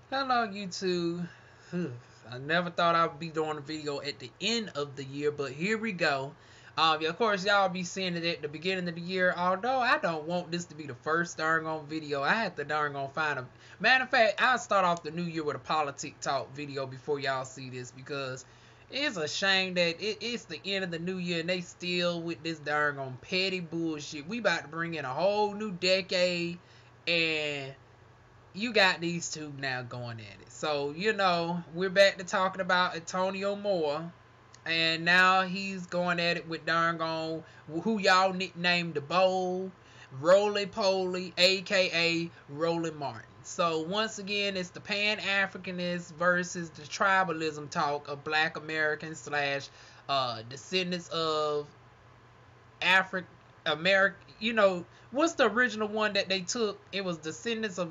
Hello, YouTube. I never thought I would be doing a video at the end of the year, but here we go. Yeah, of course, y'all be seeing it at the beginning of the year. Although I don't want this to be the first darn on video, I had to darn on find a. Matter of fact, I'll start off the new year with a politic talk video before y'all see this because it's a shame that it's the end of the new year and they still with this darn on petty bullshit. We about to bring in a whole new decade and you got these two now going at it. So, we're back to talking about Antonio Moore. And now he's going at it with darn gone who y'all nicknamed the Bowl, Roly Poly, aka Roland Martin. So once again, it's the Pan-Africanist versus the tribalism talk of Black Americans slash descendants of African American. What's the original one that they took? It was descendants of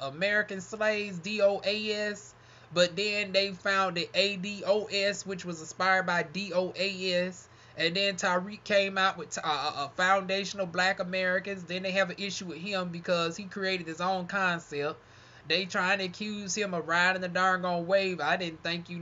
American slaves, DOAS. But then they found the ADOS, which was inspired by DOAS. And then Tariq came out with foundational Black Americans. Then they have an issue with him because he created his own concept. They trying to accuse him of riding the darn gone wave. I didn't think you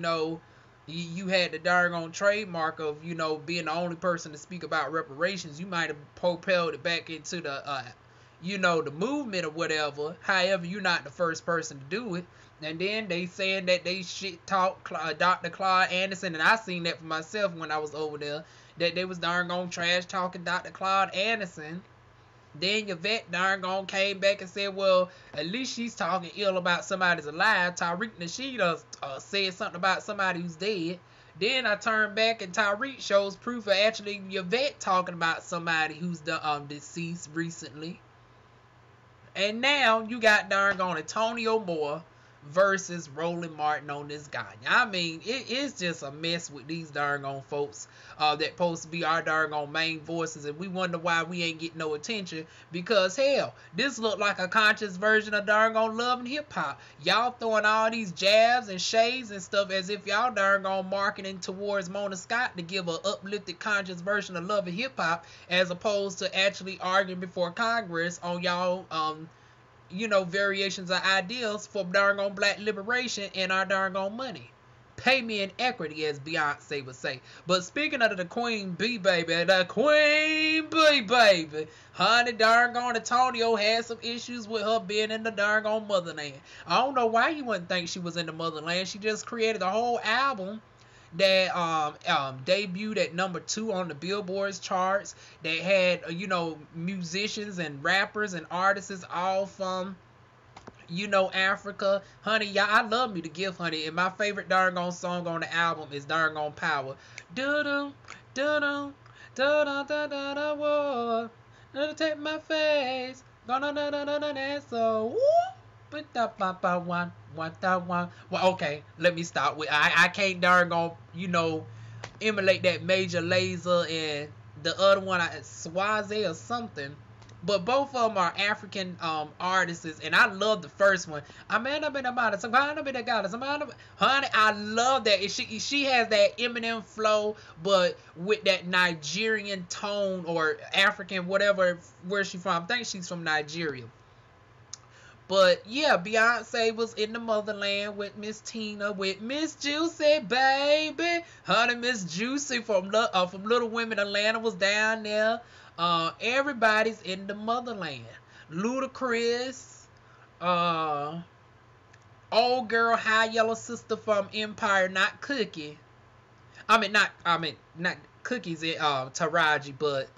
had the darn on trademark of being the only person to speak about reparations. You might have propelled it back into the movement or whatever. However, you're not the first person to do it. And then they saying that they shit talk Dr. Claude Anderson, and I seen that for myself when I was over there, that they was darn gone trash talking Dr. Claude Anderson. Then Yvette darn gone came back and said, well, at least she's talking ill about somebody's alive. Tariq Nasheed said something about somebody who's dead. Then I turned back and Tariq shows proof of actually Yvette talking about somebody who's deceased recently. And now you got darn gone Antonio Moore versus Roland Martin on this guy. I mean, it is just a mess with these darn on folks that supposed to be our darn on main voices, and we wonder why we ain't getting no attention because hell, this look like a conscious version of darn on love and hip hop. Y'all throwing all these jabs and shades and stuff as if y'all darn on marketing towards Mona Scott to give a uplifted conscious version of love and hip hop as opposed to actually arguing before Congress on y'all variations of ideals for darn on black liberation and our darn on money. Pay me in equity, as Beyonce would say. But speaking of the Queen Bee, baby, honey, darn on Antonio had some issues with her being in the darn on motherland. I don't know why you wouldn't think she was in the motherland. She just created a whole album that debuted at #2 on the Billboard's charts. That had musicians and rappers and artists all from Africa. Honey, y'all, I love me to give, honey, and my favorite darn on song on the album is darn on Power. Do-do, do-do, do-do, do-do, whoa, gonna take my face, gonna do-do-do-do, that's so, whoop. Well, okay, let me stop with I can't darn on emulate that Major Lazer and the other one Swazi or something. But both of them are African artists, and I love the first one. Honey, I love that. She has that Eminem flow, but with that Nigerian tone or African, whatever, where she from. I think she's from Nigeria. But yeah, Beyonce was in the motherland with Miss Tina, with Miss Juicy, baby. Honey, Miss Juicy from Little Women Atlanta was down there. Everybody's in the motherland. Ludacris, old girl, High Yellow Sister from Empire, not Cookie. Not Cookies, Taraji, but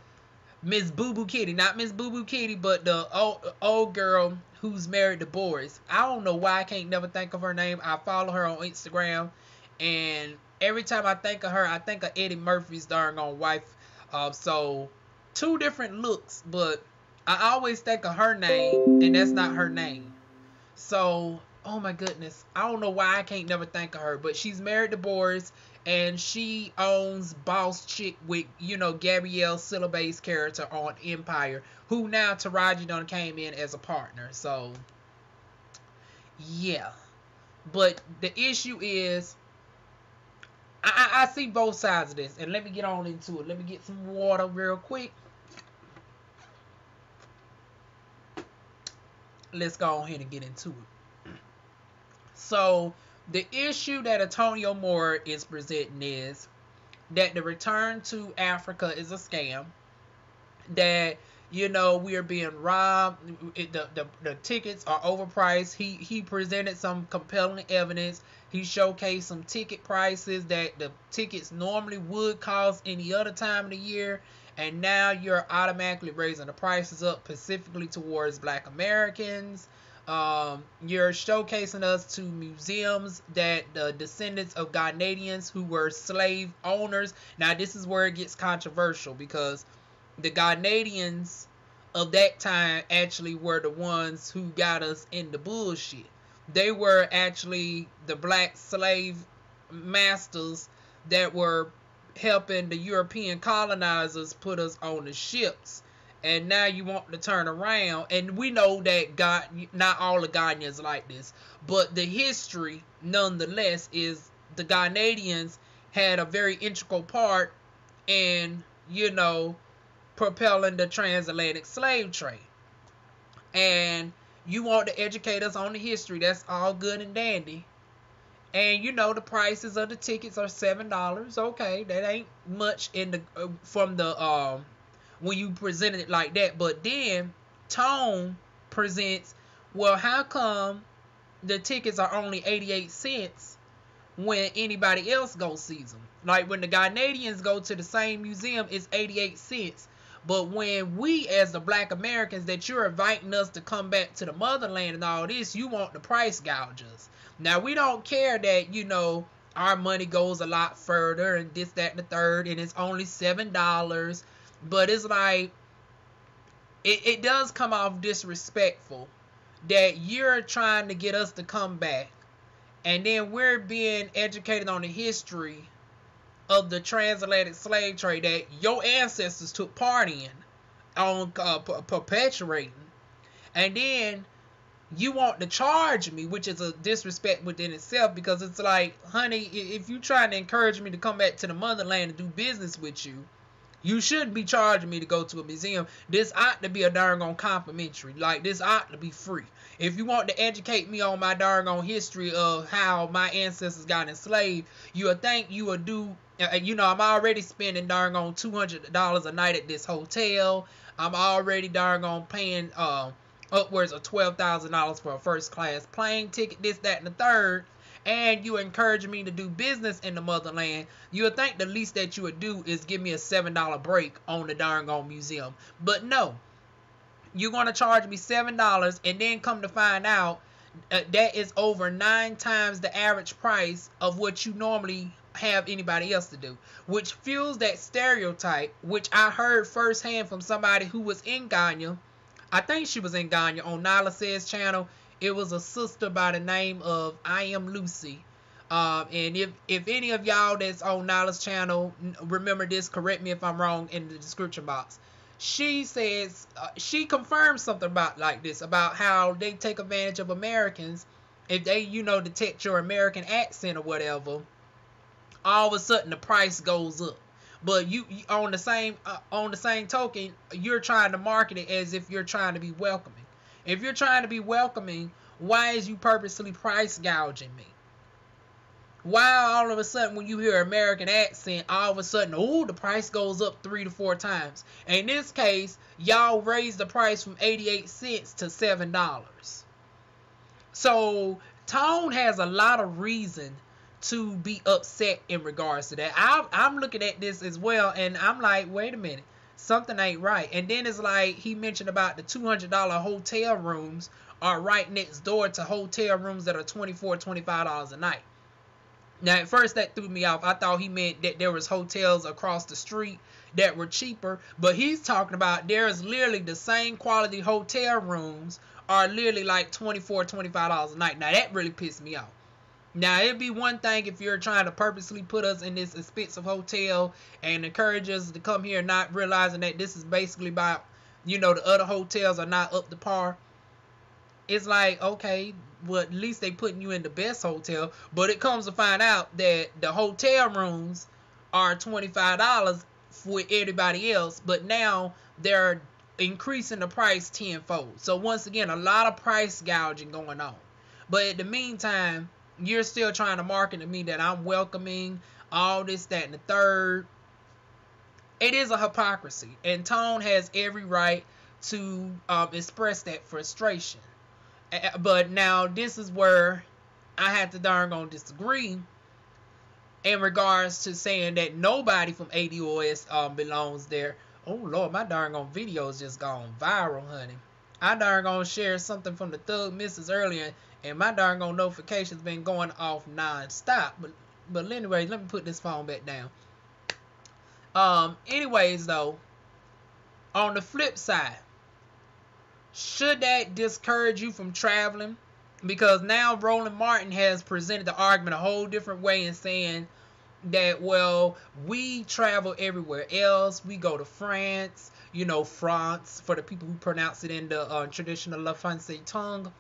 Miss Boo Boo Kitty, not Miss Boo Boo Kitty, but the old girl who's married to Boris. I don't know why I can't never think of her name. I follow her on Instagram, and every time I think of her, I think of Eddie Murphy's darn on wife. So two different looks, but I always think of her name, and that's not her name. So, oh my goodness, I don't know why I can't never think of her, but she's married to Boris, and she owns Boss Chick with, Gabrielle Sidibe's character on Empire, who now Taraji done came in as a partner. So, yeah. But the issue is, I see both sides of this, and let me get on into it. Let me get some water real quick. Let's go ahead and get into it. So the issue that Antonio Moore is presenting is that the return to Africa is a scam, that we are being robbed. The tickets are overpriced. He presented some compelling evidence. He showcased some ticket prices that the tickets normally would cost any other time of the year, and now you're automatically raising the prices up specifically towards Black Americans. You're showcasing us to museums that the descendants of Ghanaians who were slave owners. Now this is where it gets controversial, because the Ghanaians of that time actually were the ones who got us in the bullshit. They were actually the black slave masters that were helping the European colonizers put us on the ships. And now you want to turn around, and we know that not all the Ghanaians like this, but the history nonetheless is the Ghanaians had a very integral part in propelling the transatlantic slave trade. And you want to educate us on the history. That's all good and dandy. And the prices of the tickets are $7. Okay, that ain't much in the from the when you presented it like that. But then Tone presents, well, how come the tickets are only 88 cents when anybody else go sees them? Like when the Ghanaians go to the same museum, it's 88 cents. But when we, as the Black Americans, that you're inviting us to come back to the motherland and all this, you want the price gouges. Now, we don't care that, our money goes a lot further and this, that, and the third, and it's only $7. But it's like, it does come off disrespectful that you're trying to get us to come back, and then we're being educated on the history of the transatlantic slave trade that your ancestors took part in on perpetuating, and then you want to charge me, which is a disrespect within itself, because it's like, honey, if you're trying to encourage me to come back to the motherland and do business with you, you shouldn't be charging me to go to a museum. This ought to be a darn on complimentary. Like, this ought to be free. If you want to educate me on my darn on history of how my ancestors got enslaved, you would think you would do. I'm already spending darn on $200 a night at this hotel. I'm already darn on paying upwards of $12,000 for a first class plane ticket, this, that, and the third. And you encourage me to do business in the motherland. You would think the least that you would do is give me a $7 break on the darn on museum. But no, you're going to charge me $7, and then come to find out that is over 9 times the average price of what you normally have anybody else to do, which fuels that stereotype, which I heard firsthand from somebody who was in Ghana. I think she was in Ghana on Nyla Says channel. It was a sister by the name of I Am Lucy. And if any of y'all that's on Nyla's channel remember this, correct me if I'm wrong in the description box. She says, she confirms something about this, about how they take advantage of Americans. If they, detect your American accent or whatever, all of a sudden the price goes up. But you on the same token, you're trying to market it as if you're trying to be welcoming. If you're trying to be welcoming, why is you purposely price gouging me? Why all of a sudden when you hear American accent, all of a sudden, the price goes up 3 to 4 times. And in this case, y'all raised the price from 88 cents to $7. So Tone has a lot of reason to be upset in regards to that. I'm looking at this as well, and I'm like, wait a minute. Something ain't right. And then it's like he mentioned about the $200 hotel rooms are right next door to hotel rooms that are $24, $25 a night. Now, at first that threw me off. I thought he meant that there was hotels across the street that were cheaper. But he's talking about there's literally the same quality hotel rooms are literally like $24, $25 a night. Now, that really pissed me off. Now, it'd be one thing if you're trying to purposely put us in this expensive hotel and encourage us to come here, not realizing that this is basically about, the other hotels are not up to par. It's like, okay, well, at least they putting you in the best hotel. But it comes to find out that the hotel rooms are $25 with everybody else. But now they're increasing the price tenfold. So once again, a lot of price gouging going on. But in the meantime, you're still trying to market to me that I'm welcoming all this, that, and the third. It is a hypocrisy, and Tone has every right to express that frustration. But now this is where I have to darn gonna disagree in regards to saying that nobody from ADOS belongs there. Oh Lord, my darn gone video's just gone viral, honey. I darn gonna share something from the Thug Missus earlier, and my darn gone notifications been going off non-stop. But anyway, let me put this phone back down. Anyways though, on the flip side, should that discourage you from traveling? Because now Roland Martin has presented the argument a whole different way and saying that, well, we travel everywhere else. We go to France, France, for the people who pronounce it in the traditional La Francais tongue.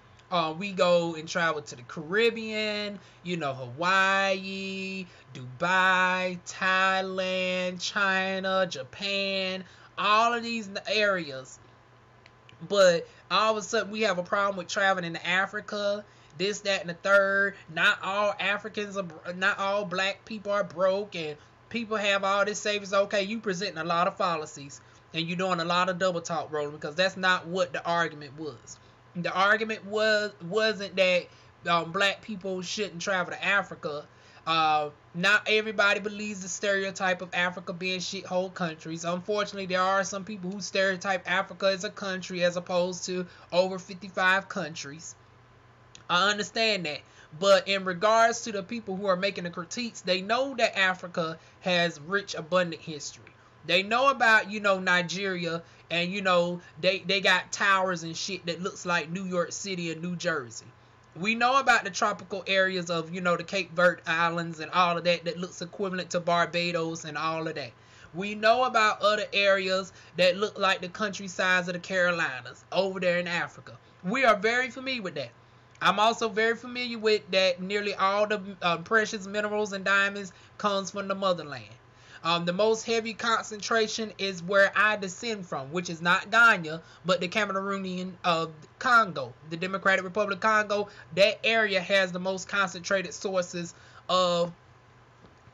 We go and travel to the Caribbean, Hawaii, Dubai, Thailand, China, Japan, all of these areas. But all of a sudden we have a problem with traveling into Africa, this, that, and the third. Not all not all black people are broke, and people have all this savings. Okay, you presenting a lot of fallacies, and you're doing a lot of double talk, Roland, because that's not what the argument was. The argument wasn't that black people shouldn't travel to Africa. Not everybody believes the stereotype of Africa being shithole countries. Unfortunately, there are some people who stereotype Africa as a country as opposed to over 55 countries. I understand that. But in regards to the people who are making the critiques, they know that Africa has rich, abundant history. They know about, Nigeria, and, they got towers and shit that looks like New York City and New Jersey. We know about the tropical areas of, the Cape Verde Islands and all of that looks equivalent to Barbados and all of that. We know about other areas that look like the countrysides of the Carolinas over there in Africa. We are very familiar with that. I'm also very familiar with that nearly all the precious minerals and diamonds comes from the motherland. The most heavy concentration is where I descend from, which is not Ghana, but the Cameroonian Congo, the Democratic Republic of Congo. That area has the most concentrated sources of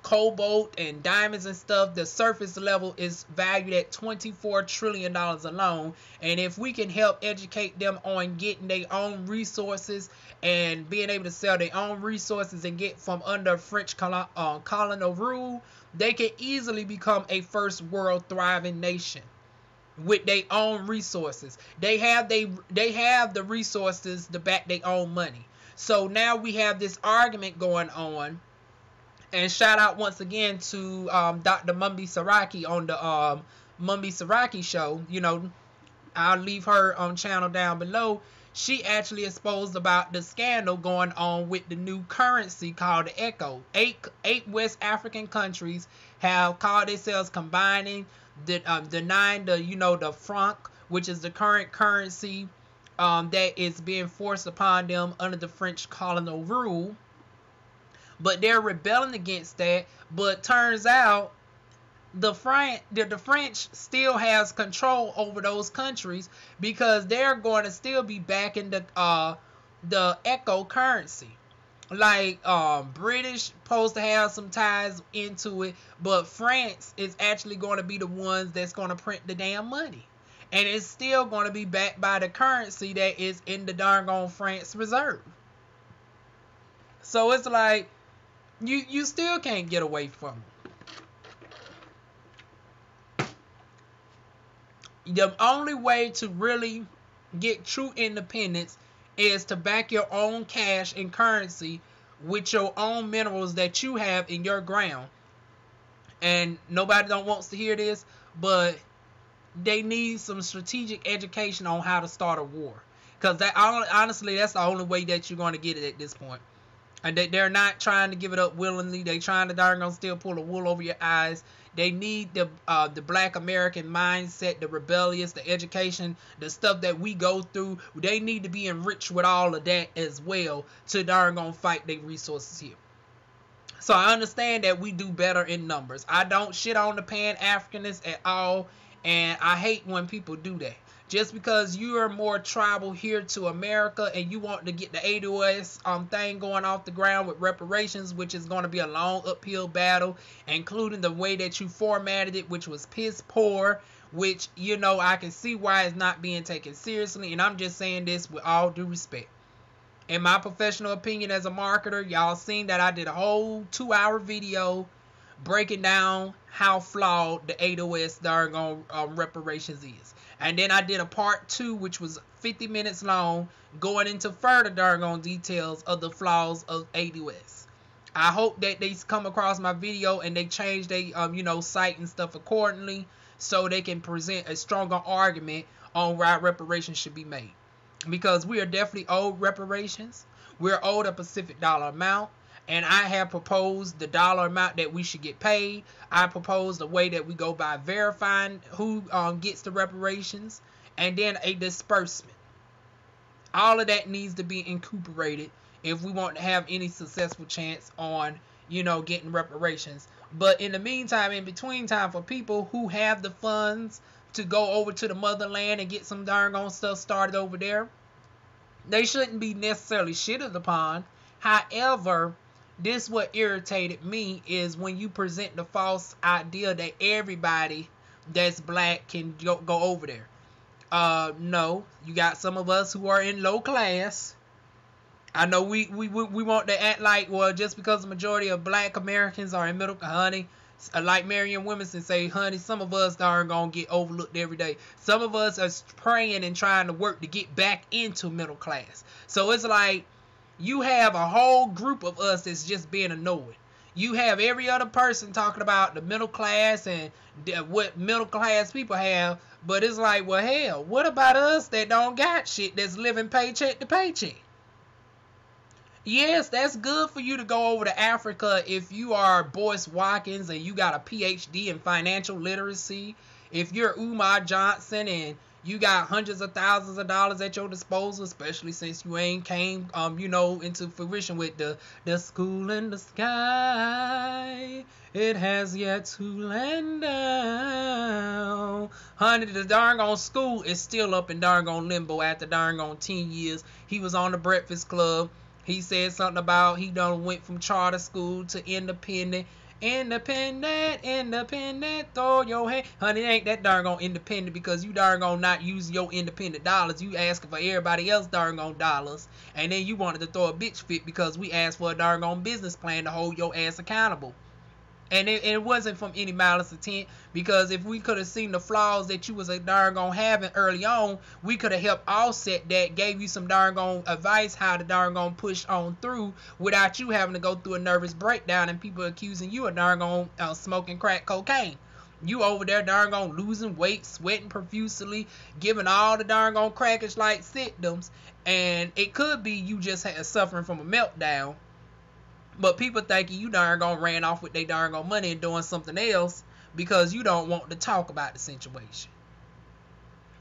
cobalt and diamonds and stuff. The surface level is valued at $24 trillion alone. And if we can help educate them on getting their own resources and being able to sell their own resources and get from under French colonial rule, they can easily become a first world thriving nation with their own resources. They have the resources to back their own money. So now we have this argument going on. And shout out once again to Dr. Mumbi Saraki on the Mumbi Saraki show. I'll leave her channel down below. She actually exposed about the scandal going on with the new currency called the ECHO. Eight West African countries have called themselves combining, denying the franc, which is the current currency that is being forced upon them under the French colonial rule. But they're rebelling against that. But turns out the French still has control over those countries because they're going to still be backing the ECHO currency. Like British supposed to have some ties into it, but France is actually going to be the ones that's going to print the damn money. And it's still going to be backed by the currency that is in the darn gone France reserve. So it's like you still can't get away from it. The only way to really get true independence is to back your own cash and currency with your own minerals that you have in your ground. And nobody wants to hear this, but they need some strategic education on how to start a war. Because honestly, that's the only way that you're going to get it at this point. And they're not trying to give it up willingly. They're trying to darn gonna still pull the wool over your eyes. They need the black American mindset, the rebellious, the education, the stuff that we go through. They need to be enriched with all of that as well to darn gonna fight their resources here. So I understand that we do better in numbers. I don't shit on the Pan-Africanists at all, and I hate when people do that. Just because you are more tribal here to America and you want to get the ADOS thing going off the ground with reparations, which is going to be a long uphill battle, including the way that you formatted it, which was piss poor, which, you know, I can see why it's not being taken seriously. And I'm just saying this with all due respect. In my professional opinion as a marketer, y'all seen that I did a whole 2-hour video breaking down how flawed the ADOS darn reparations is. And then I did a part 2, which was 50 minutes long, going into further darn details of the flaws of ADOS. I hope that they come across my video and they change their you know, site and stuff accordingly, so they can present a stronger argument on why reparations should be made. Because we are definitely owed reparations. We're owed a specific dollar amount. And I have proposed the dollar amount that we should get paid. I proposed a way that we go by verifying who gets the reparations, and then a disbursement. All of that needs to be incorporated if we want to have any successful chance on, you know, getting reparations. But in the meantime, in between time, for people who have the funds to go over to the motherland and get some darn stuff started over there, they shouldn't be necessarily shitted upon. However, this what irritated me is when you present the false idea that everybody that's black can go over there. No, you got some of us who are in low class. I know we want to act like, well, just because the majority of black Americans are in middle, honey, like Marianne Williamson say, honey, some of us aren't gonna get overlooked every day. Some of us are praying and trying to work to get back into middle class. So it's like, you have a whole group of us that's just being annoyed. You have every other person talking about the middle class and what middle class people have, but it's like, well, hell, what about us that don't got shit, that's living paycheck to paycheck? Yes, that's good for you to go over to Africa if you are Boyce Watkins and you got a PhD in financial literacy. If you're Umar Johnson and you got hundreds of thousands of dollars at your disposal, especially since you ain't came, you know, into fruition with the school in the sky. It has yet to land down. Honey, the darn school is still up in darn limbo after darn 10 years. He was on the Breakfast Club. He said something about he done went from charter school to independent. Independent, throw your hand. Honey, it ain't that darn independent because you darn not use your independent dollars. You asking for everybody else darn dollars. And then you wanted to throw a bitch fit because we asked for a darn business plan to hold your ass accountable. And it wasn't from any malice intent, because if we could have seen the flaws that you was a darn having early on, we could have helped offset that, gave you some darn advice how to darn push on through without you having to go through a nervous breakdown and people accusing you of darn smoking crack cocaine. You over there darn losing weight, sweating profusely, giving all the darn crackish like symptoms, and it could be you just suffering from a meltdown. But people thinking you darn ran off with their darn money and doing something else because you don't want to talk about the situation.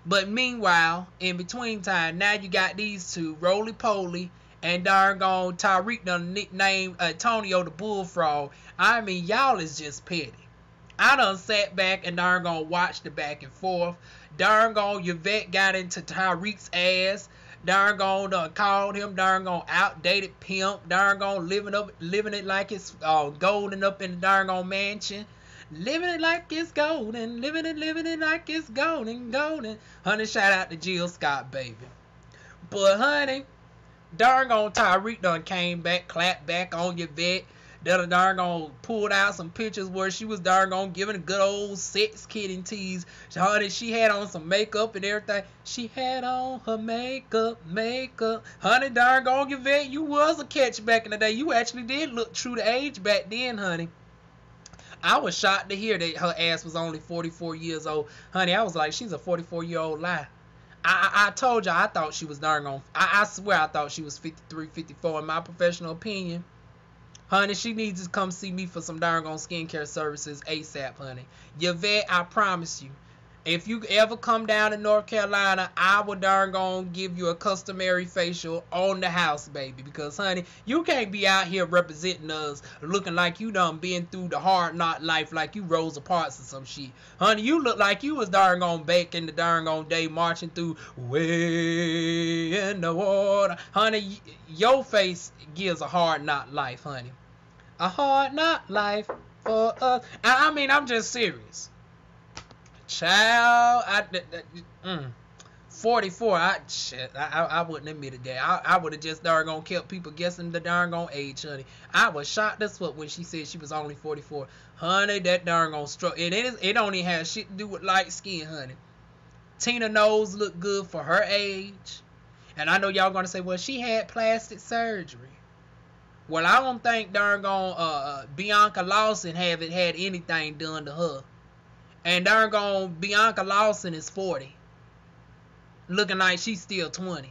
But meanwhile, in between time, now you got these two, Roly Poly and darn Tariq done nicknamed Antonio the Bullfrog. I mean, y'all is just petty. I done sat back and darn watched the back and forth. Darn Yvette got into Tariq's ass. Darn called him darn outdated pimp. Darn living it like it's golden up in the darn mansion. Living it like it's golden. Living it like it's golden. Honey, shout out to Jill Scott, baby. But honey, darn Tariq done came back, clapped back on Yvette. That darn pulled out some pictures where she was darn giving a good old sex kitten tease. Honey, she had on some makeup and everything. She had on her makeup. Honey, darn Yvette, you was a catch back in the day. You actually did look true to age back then, honey. I was shocked to hear that her ass was only 44 years old. Honey, I was like, she's a 44-year-old lie. I told you I thought she was darn I swear I thought she was 53, 54 in my professional opinion. Honey, she needs to come see me for some darn skincare services ASAP, honey. Yvette, I promise you, If you ever come down to North Carolina, I would darn gonna give you a customary facial on the house, baby. Because, honey, you can't be out here representing us looking like you done been through the hard knock life like you Rosa Parks or some shit. Honey, you look like you was darn gonna back in the darn gonna day marching through way in the water. Honey, your face gives a hard knock life, honey. A hard knock life for us. I mean, I'm just serious. Child, 44. I wouldn't admit it. I would have just darn gonna kept people guessing the darn gonna age, honey. I was shocked as fuck when she said she was only 44. Honey, that darn gonna struck. It only has shit to do with light skin, honey. Tina Knowles looked good for her age, and I know y'all gonna say, well, she had plastic surgery. Well, I don't think darn gonna Bianca Lawson had anything done to her. And darn gone, Bianca Lawson is 40. Looking like she's still 20.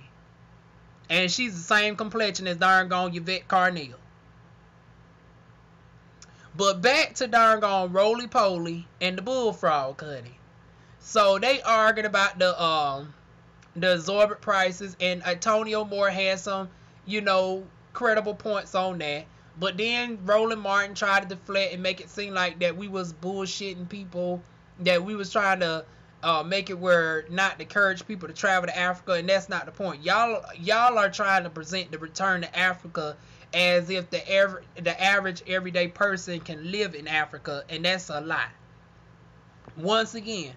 And she's the same complexion as darn gone Yvette Carnell. But back to darn gone Roly Poly and the Bullfrog, honey. So they argued about the exorbitant prices, and Antonio Moore had some, credible points on that. But then Roland Martin tried to deflect and make it seem like that we was bullshitting people, that we was trying to make it where not to encourage people to travel to Africa, and that's not the point. Y'all are trying to present the return to Africa as if the average everyday person can live in Africa, and that's a lie. Once again,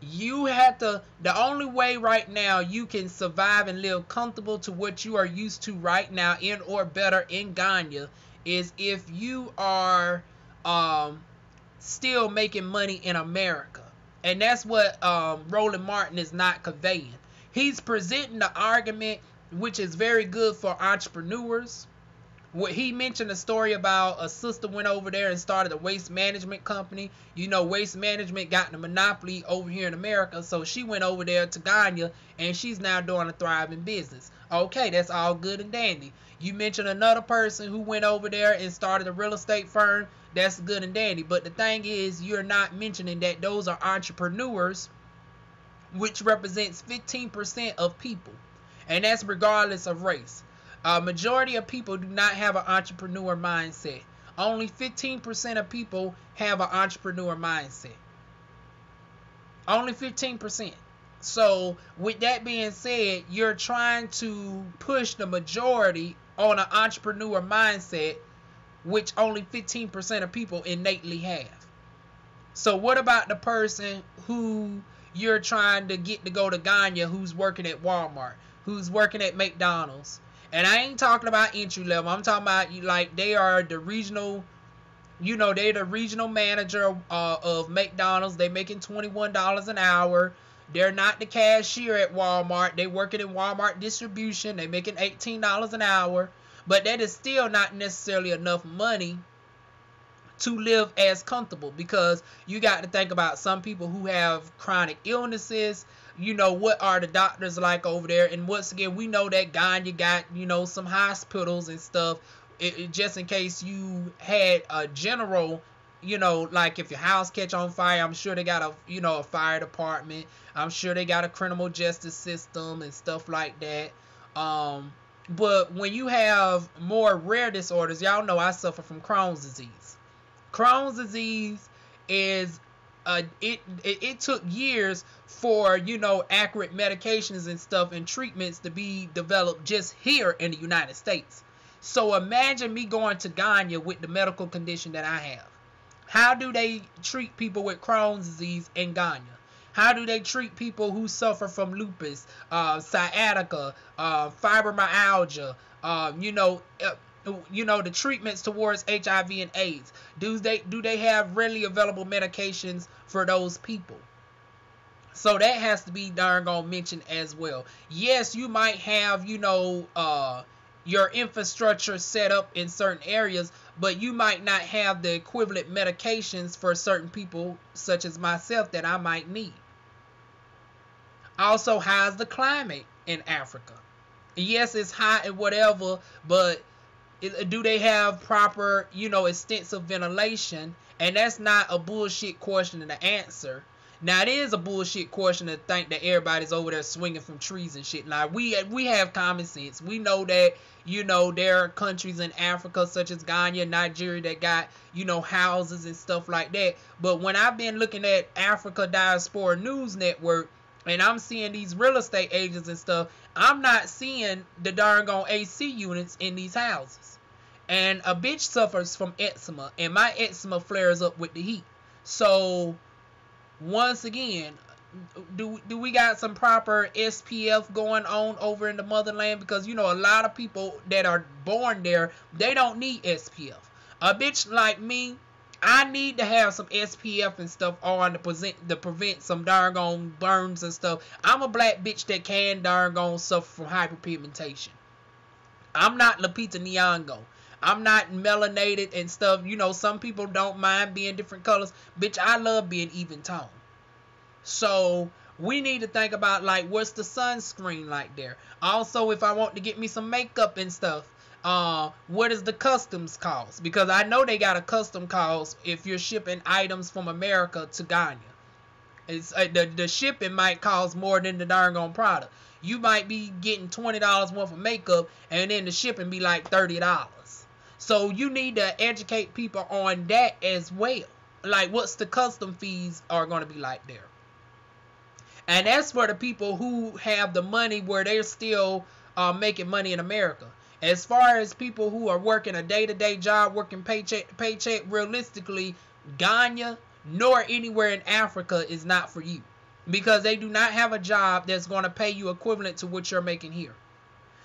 you have to, the only way right now you can survive and live comfortable to what you are used to right now in or better in Ghana is if you are still making money in America. And that's what Roland Martin is not conveying. He's presenting the argument, which is very good for entrepreneurs. He mentioned a story about a sister went over there and started a waste management company. Waste management got the monopoly over here in America, so she went over there to Ghana, and she's now doing a thriving business. Okay, that's all good and dandy. You mentioned another person who went over there and started a real estate firm. That's good and dandy. But the thing is, you're not mentioning that those are entrepreneurs, which represents 15% of people. And that's regardless of race. Majority of people do not have an entrepreneur mindset. Only 15% of people have an entrepreneur mindset. Only 15%. So, with that being said, you're trying to push the majority on an entrepreneur mindset, which only 15% of people innately have. So what about the person who you're trying to get to go to Ghana, who's working at Walmart, who's working at McDonald's? And I ain't talking about entry level. I'm talking about like they are the regional, they're the regional manager of McDonald's. They making $21 an hour. They're not the cashier at Walmart. They working in Walmart distribution. They making $18 an hour. But that is still not necessarily enough money to live as comfortable, because you got to think about some people who have chronic illnesses. What are the doctors like over there? And once again, we know that Ghana got, some hospitals and stuff. Just in case you had a general, like if your house catch on fire, I'm sure they got a fire department. I'm sure they got a criminal justice system and stuff like that. But when you have more rare disorders, y'all know I suffer from Crohn's disease. Crohn's disease is it took years for accurate medications and stuff and treatments to be developed just here in the United States. So imagine me going to Ghana with the medical condition that I have. How do they treat people with Crohn's disease in Ghana? How do they treat people who suffer from lupus, sciatica, fibromyalgia, the treatments towards HIV and AIDS? Do they have readily available medications for those people? So that has to be darn gone mentioned as well. Yes, you might have, your infrastructure set up in certain areas, but you might not have the equivalent medications for certain people, such as myself, that I might need. Also, how's the climate in Africa? Yes, it's hot and whatever, but do they have proper, extensive ventilation? And that's not a bullshit question to answer. Now it is a bullshit question to think that everybody's over there swinging from trees and shit. Like we have common sense. We know that, you know, there are countries in Africa such as Ghana, Nigeria that got, you know, houses and stuff like that. But when I've been looking at Africa Diaspora News Network and I'm seeing these real estate agents and stuff, I'm not seeing the darn on AC units in these houses. And a bitch suffers from eczema, and my eczema flares up with the heat. So once again, do we got some proper SPF going on over in the motherland? Because, you know, a lot of people that are born there, they don't need SPF. A bitch like me, I need to have some SPF and stuff on to prevent some darn burns and stuff. I'm a black bitch that can darn suffer from hyperpigmentation. I'm not Lupita Nyong'o. I'm not melanated and stuff. You know, some people don't mind being different colors. Bitch, I love being even tone. So we need to think about, like, what's the sunscreen like there? Also, if I want to get me some makeup and stuff, what is the customs cost? Because I know they got a custom cost if you're shipping items from America to Ghana. It's the shipping might cost more than the darn product. You might be getting $20 worth of makeup, and then the shipping be like $30. So you need to educate people on that as well. Like, what's the custom fees are going to be like there? And that's for the people who have the money where they're still making money in America. As far as people who are working a day-to-day job, working paycheck to paycheck, realistically, Ghana nor anywhere in Africa is not for you. Because they do not have a job that's going to pay you equivalent to what you're making here.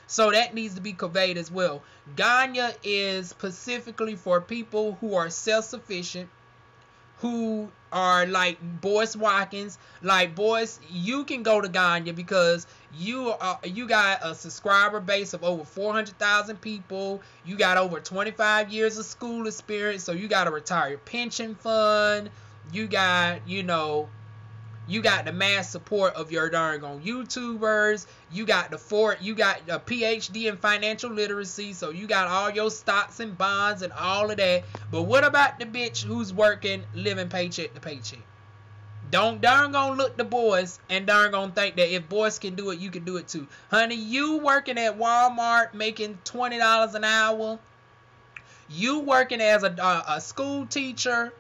So that needs to be conveyed as well. Ghana is specifically for people who are self-sufficient, who are like Boyce Watkins. Like, Boyce, you can go to Ghana because you got a subscriber base of over 400,000 people. You got over 25 years of school experience, so you got a retired pension fund. You got, you know, you got the mass support of your darn on YouTubers. You got a PhD in financial literacy. So you got all your stocks and bonds and all of that. But what about the bitch who's working, living paycheck to paycheck? Don't darn gonna look the boys and darn gonna think that if boys can do it, you can do it too. Honey, you working at Walmart making $20 an hour. You working as a school teacher.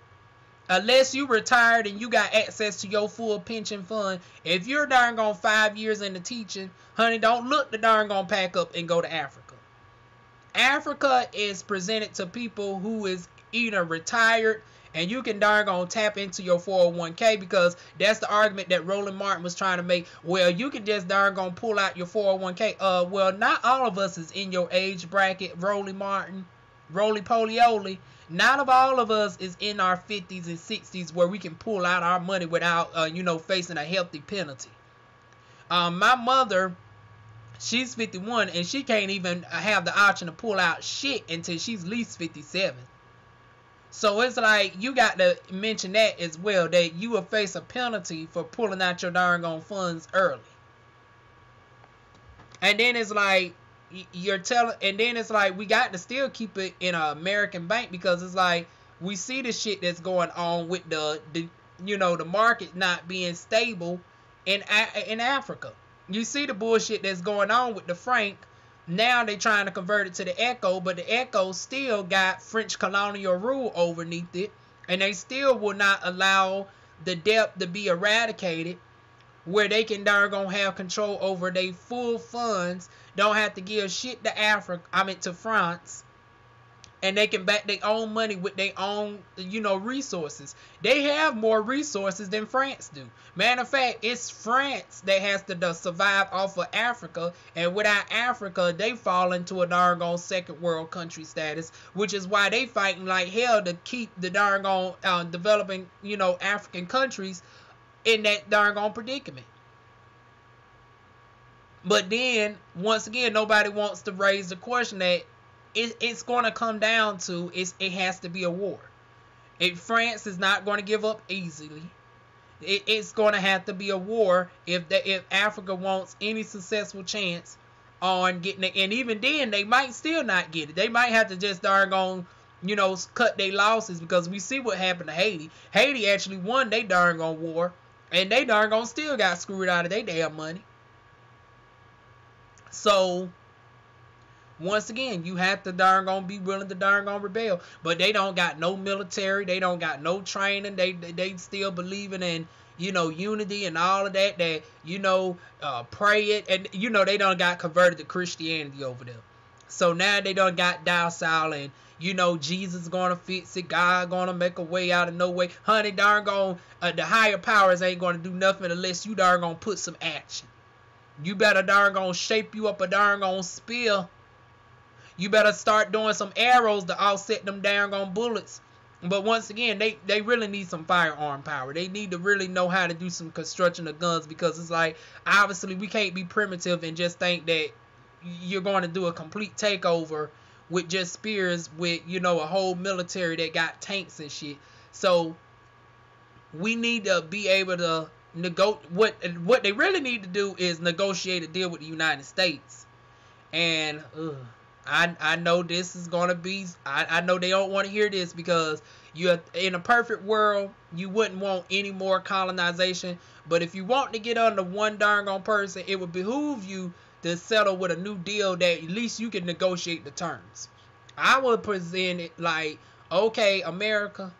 Unless you retired and you got access to your full pension fund, if you're darn gone 5 years into teaching, honey, don't look the darn gone pack up and go to Africa. Africa is presented to people who is either retired, and you can darn gone tap into your 401k, because that's the argument that Roland Martin was trying to make. Well, you can just darn gone pull out your 401k. Well, not all of us is in your age bracket, Roland Martin, Roly Polioli. Not of all of us is in our 50s and 60s where we can pull out our money without, you know, facing a healthy penalty. My mother, she's 51, and she can't even have the option to pull out shit until she's at least 57. So it's like, you got to mention that as well, that you will face a penalty for pulling out your darn on funds early. And then it's like, it's like we got to still keep it in an American bank, because it's like we see the shit that's going on with the you know, the market not being stable in Africa. You see the bullshit that's going on with the franc. Now they trying to convert it to the echo, but the echo still got French colonial rule underneath it, and they still will not allow the debt to be eradicated, where they can darn gonna have control over their full funds, don't have to give shit to to France, and they can back their own money with their own, you know, resources. They have more resources than France do. Matter of fact, it's France that has to survive off of Africa, and without Africa, they fall into a darn gone second world country status, which is why they fighting like hell to keep the darn gone developing, you know, African countries in that darn gone predicament. But then, once again, nobody wants to raise the question that it's going to come down to, it has to be a war. France is not going to give up easily. It's going to have to be a war if Africa wants any successful chance on getting it. And even then, they might still not get it. They might have to just darn gone, you know, cut their losses, because we see what happened to Haiti. Haiti actually won their darn gone war And they darn gone still got screwed out of their damn money. So, once again, you have to darn gonna be willing to darn gonna rebel. But they don't got no military. They don't got no training. They still believing in, you know, unity and all of that. That, you know, pray it. And, you know, they done got converted to Christianity over there. So now they done got docile and, you know, Jesus gonna fix it. God gonna make a way out of no way. Honey, darn gone, the higher powers ain't gonna do nothing unless you darn gonna put some action. You better darn gonna shape you up a darn gonna spear. You better start doing some arrows to offset them darn gone bullets. But once again, they really need some firearm power. They need to really know how to do some construction of guns, because it's like, obviously we can't be primitive and just think that you're going to do a complete takeover with just spears with, you know, a whole military that got tanks and shit. So we need to be able to what they really need to do is negotiate a deal with the United States. And I know this is gonna be, I know they don't want to hear this, because you're in a perfect world you wouldn't want any more colonization. But if you want to get under one darn gone person, it would behoove you to settle with a new deal that at least you can negotiate the terms. I would present it like, okay, America,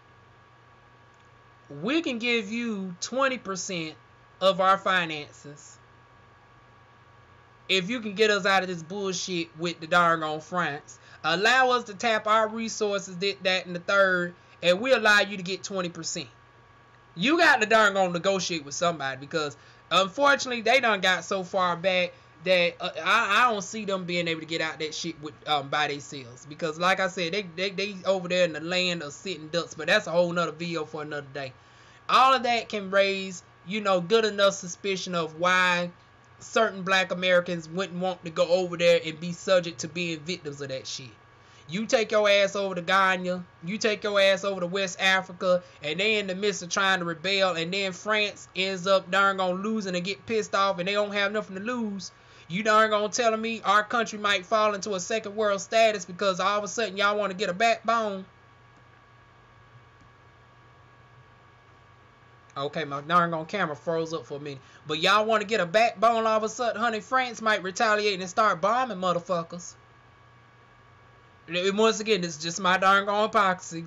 we can give you 20% of our finances if you can get us out of this bullshit with the darn on France. Allow us to tap our resources, that, and the third, and we allow you to get 20%. You got to darn gonna negotiate with somebody, because unfortunately they done got so far back that I don't see them being able to get out that shit with by themselves. Because like I said, they over there in the land of sitting ducks. But that's a whole nother video for another day. All of that can raise, you know, good enough suspicion of why certain black Americans wouldn't want to go over there and be subject to being victims of that shit. You take your ass over to Ghana, you take your ass over to West Africa, and they in the midst of trying to rebel, and then France ends up darn gonna losing and get pissed off, and they don't have nothing to lose. You darn gonna tell me our country might fall into a second world status because all of a sudden y'all want to get a backbone? Okay, my darn gone camera froze up for a minute. But y'all want to get a backbone all of a sudden, honey, France might retaliate and start bombing motherfuckers. Once again, this is just my darn gone hypocrisy.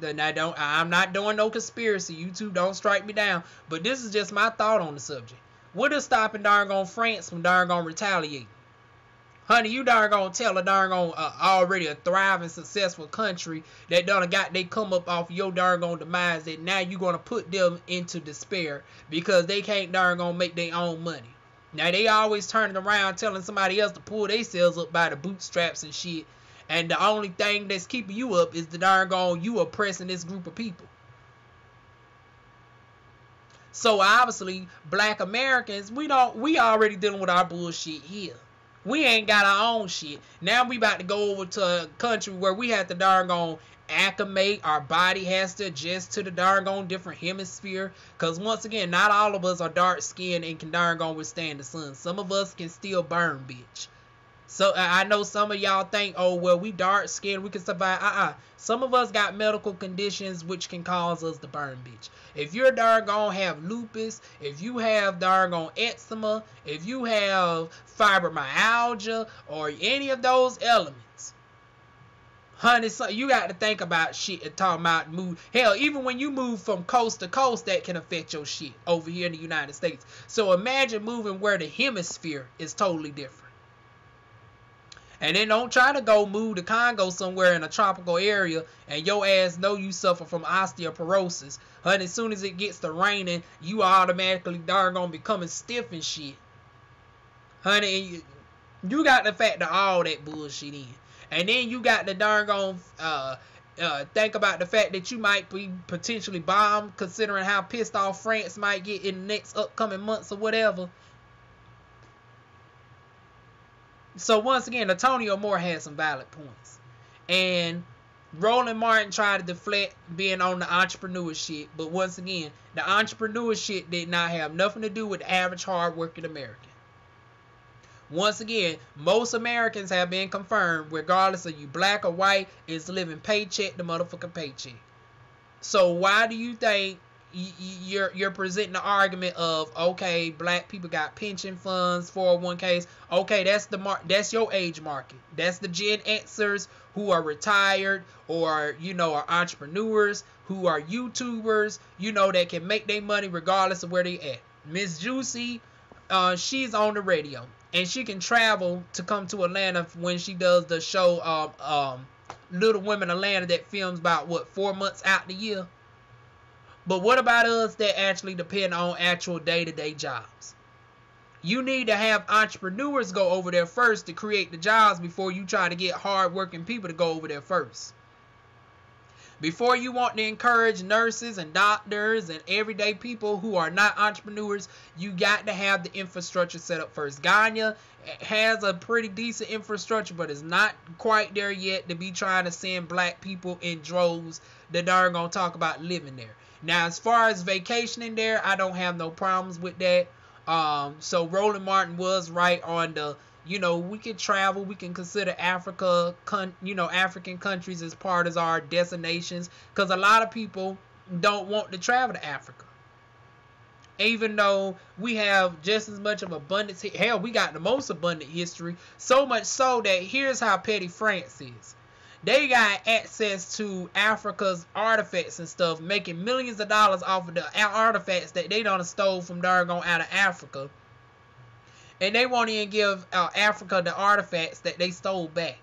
I'm not doing no conspiracy. You two don't strike me down. But this is just my thought on the subject. What is stopping darn gone France from darn gone retaliating? Honey, you darn gonna tell a darn gone already a thriving, successful country that done got they come up off your darn gone demise, that now you gonna put them into despair because they can't darn gonna make their own money. Now they always turning around telling somebody else to pull themselves up by the bootstraps and shit, and the only thing that's keeping you up is the darn gone you oppressing this group of people. So obviously, black Americans, we already dealing with our bullshit here. We ain't got our own shit. Now we about to go over to a country where we have to darn gone acclimate. Our body has to adjust to the darn gone different hemisphere. Because once again, not all of us are dark skinned and can darn gone withstand the sun. Some of us can still burn, bitch. So I know some of y'all think, oh, well, we dark skinned, we can survive. Some of us got medical conditions which can cause us to burn, bitch. If you're darn gonna have lupus, if you have darn gone eczema, if you have fibromyalgia or any of those elements, honey, so you got to think about shit and talk about move. Hell, even when you move from coast to coast, that can affect your shit over here in the United States. So imagine moving where the hemisphere is totally different. And then don't try to go move to Congo somewhere in a tropical area and your ass know you suffer from osteoporosis. Honey, as soon as it gets to raining, you automatically darn gonna becoming stiff and shit. Honey, you got to factor all that bullshit in. And then you got to darn gonna think about the fact that you might be potentially bombed, considering how pissed off France might get in the next upcoming months or whatever. So once again, Antonio Moore had some valid points. And Roland Martin tried to deflect being on the entrepreneur shit. But once again, the entrepreneur shit did not have nothing to do with the average hard-working American. Once again, most Americans have been confirmed, regardless of you black or white, is living paycheck to motherfucking paycheck. So why do you think, you're presenting the argument of, okay, black people got pension funds, 401ks. Okay, that's your age market. That's the Gen Xers who are retired, or are entrepreneurs, who are YouTubers, that can make their money regardless of where they at. Miss Juicy, she's on the radio, and she can travel to come to Atlanta when she does the show Little Women Atlanta, that films about 4 months out the year. But what about us that actually depend on actual day-to-day jobs? You need to have entrepreneurs go over there first to create the jobs before you try to get hard-working people to go over there first. Before you want to encourage nurses and doctors and everyday people who are not entrepreneurs, you got to have the infrastructure set up first. Ghana has a pretty decent infrastructure, but it's not quite there yet to be trying to send black people in droves that aren't going to talk about living there. Now, as far as vacationing there, I don't have no problems with that. So Roland Martin was right on the, we can travel, we can consider African countries as part of our destinations, because a lot of people don't want to travel to Africa. Even though we have just as much of abundance, hell, we got the most abundant history, so much so that here's how petty France is. They got access to Africa's artifacts and stuff, making millions of dollars off of the artifacts that they done stole from Dargon out of Africa. And they won't even give Africa the artifacts that they stole back.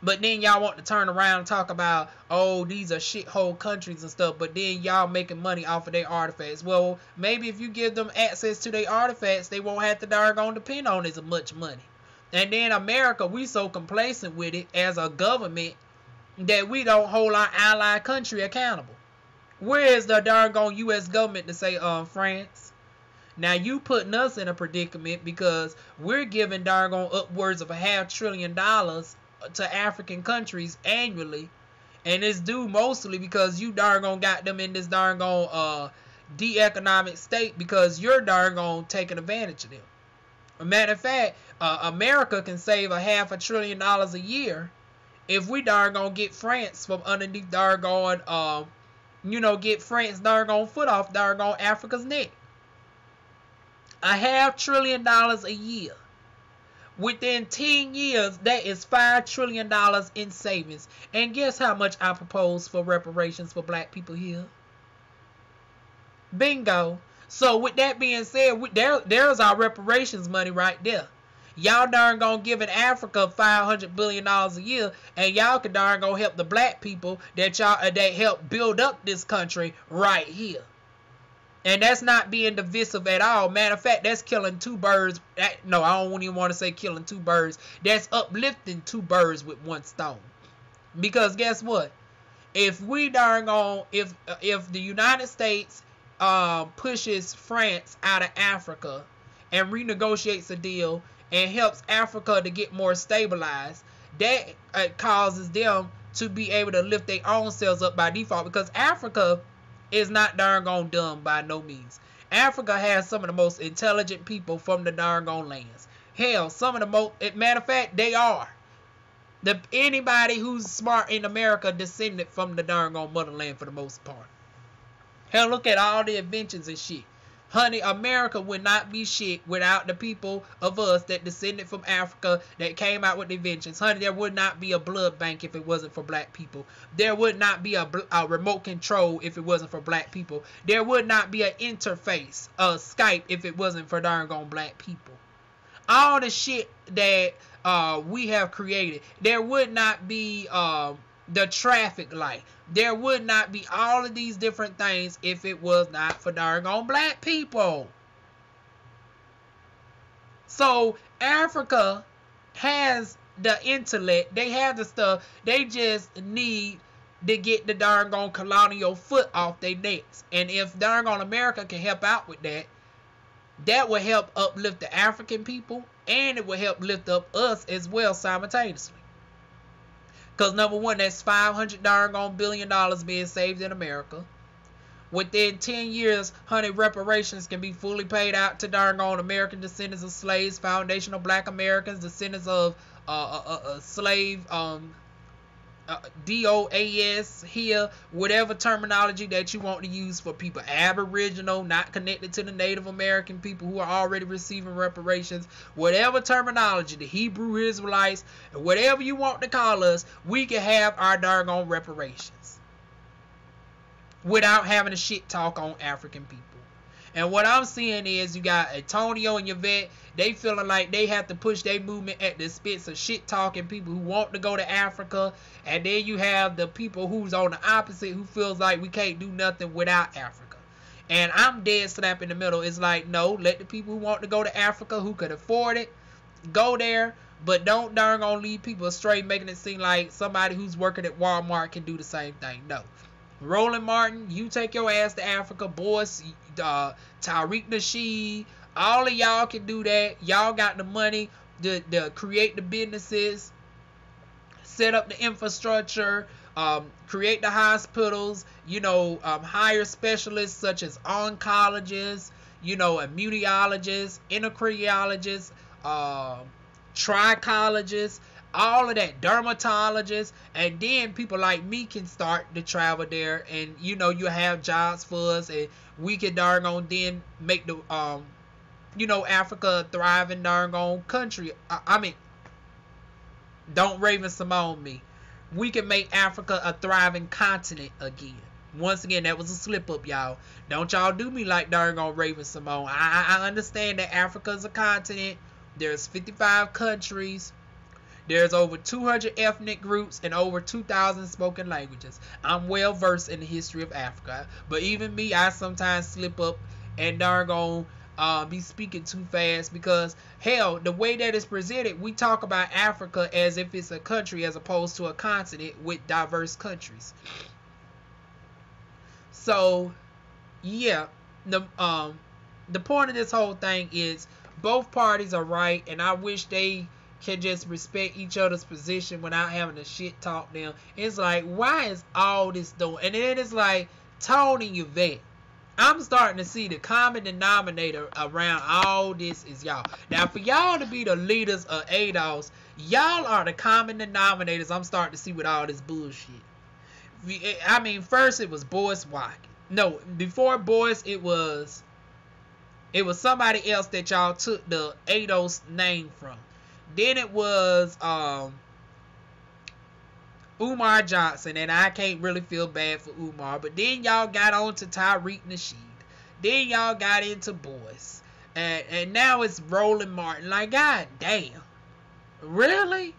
But then y'all want to turn around and talk about, oh, these are shithole countries and stuff, but then y'all making money off of their artifacts. Well, maybe if you give them access to their artifacts, they won't have to Dargon depend on as much money. And then America, we so complacent with it as a government that we don't hold our ally country accountable. Where is the darn U.S. government to say, France? Now you putting us in a predicament because we're giving darn upwards of $500 billion to African countries annually, and it's due mostly because you darn got them in this darn de-economic state because you're darn taking advantage of them. A matter of fact, America can save $500 billion a year if we darn get France from underneath darn get France darn foot off darn Africa's neck. $500 billion a year. Within 10 years, that is $5 trillion in savings. And guess how much I propose for reparations for black people here? Bingo. So with that being said, there's our reparations money right there. Y'all darn giving Africa $500 billion a year, and y'all can darn help the black people that help build up this country right here. And that's not being divisive at all. Matter of fact, that's killing two birds. No, I don't even want to say killing two birds. That's uplifting two birds with one stone. Because guess what? If we if the United States pushes France out of Africa and renegotiates a deal and helps Africa to get more stabilized, that causes them to be able to lift their own selves up by default, because Africa is not darn dumb by no means. Africa has some of the most intelligent people from the darn lands. Hell, some of the most, matter of fact, they are. Anybody who's smart in America descended from the darn motherland for the most part. Hell, look at all the inventions and shit. Honey, America would not be shit without the people of us that descended from Africa that came out with the inventions. Honey, there would not be a blood bank if it wasn't for black people. There would not be a remote control if it wasn't for black people. There would not be an interface, Skype, if it wasn't for darn black people. All the shit that we have created. There would not be the traffic light. There would not be all of these different things if it was not for darn black people. So Africa has the intellect. They have the stuff. They just need to get the darn colonial foot off their necks. And if darn America can help out with that, that will help uplift the African people, and it will help lift up us as well simultaneously. Because number one, that's $500 billion being saved in America. Within 10 years, honey, reparations can be fully paid out to darn American descendants of slaves, foundational black Americans, descendants of slave DOAS here, whatever terminology that you want to use for people Aboriginal, not connected to the Native American people who are already receiving reparations, whatever terminology, the Hebrew Israelites, whatever you want to call us, we can have our darn reparations without having a shit talk on African people. And what I'm seeing is you got Antonio and Yvette, they feeling like they have to push their movement at the expense of shit talking people who want to go to Africa. And then you have the people who's on the opposite who feels like we can't do nothing without Africa. And I'm dead slap in the middle. It's like, no, let the people who want to go to Africa, who could afford it, go there. But don't darn gonna leave people astray, making it seem like somebody who's working at Walmart can do the same thing. No. Roland Martin, you take your ass to Africa. Boys, Tariq Nasheed, all of y'all can do that. Y'all got the money to create the businesses, set up the infrastructure, create the hospitals, hire specialists such as oncologists, immunologists, endocrinologists, trichologists, all of that, dermatologists, and then people like me can start to travel there, and you have jobs for us, and we can darn on then make the Africa a thriving darn on country. I mean, don't Raven Simone me. We can make Africa a thriving continent again. Once again, that was a slip up, y'all. Don't y'all do me like darn on Raven Simone. I understand that Africa is a continent. There's 55 countries. There's over 200 ethnic groups and over 2,000 spoken languages. I'm well versed in the history of Africa. But even me, I sometimes slip up and darn be speaking too fast, because hell, the way that it's presented, we talk about Africa as if it's a country as opposed to a continent with diverse countries. So yeah, the point of this whole thing is both parties are right, and I wish they can just respect each other's position without having to shit talk them. It's like, why is all this doing? And then it's like, Tony and Yvette, I'm starting to see the common denominator around all this is y'all. Now, for y'all to be the leaders of ADOS, y'all are the common denominators I'm starting to see with all this bullshit. I mean, first it was Boyce Watkins. No, before Boyce, it was somebody else that y'all took the ADOS name from. Then it was Umar Johnson, and I can't really feel bad for Umar. But then y'all got on to Tariq Nasheed. Then y'all got into Boyce. And now it's Roland Martin. Like, god damn. Really?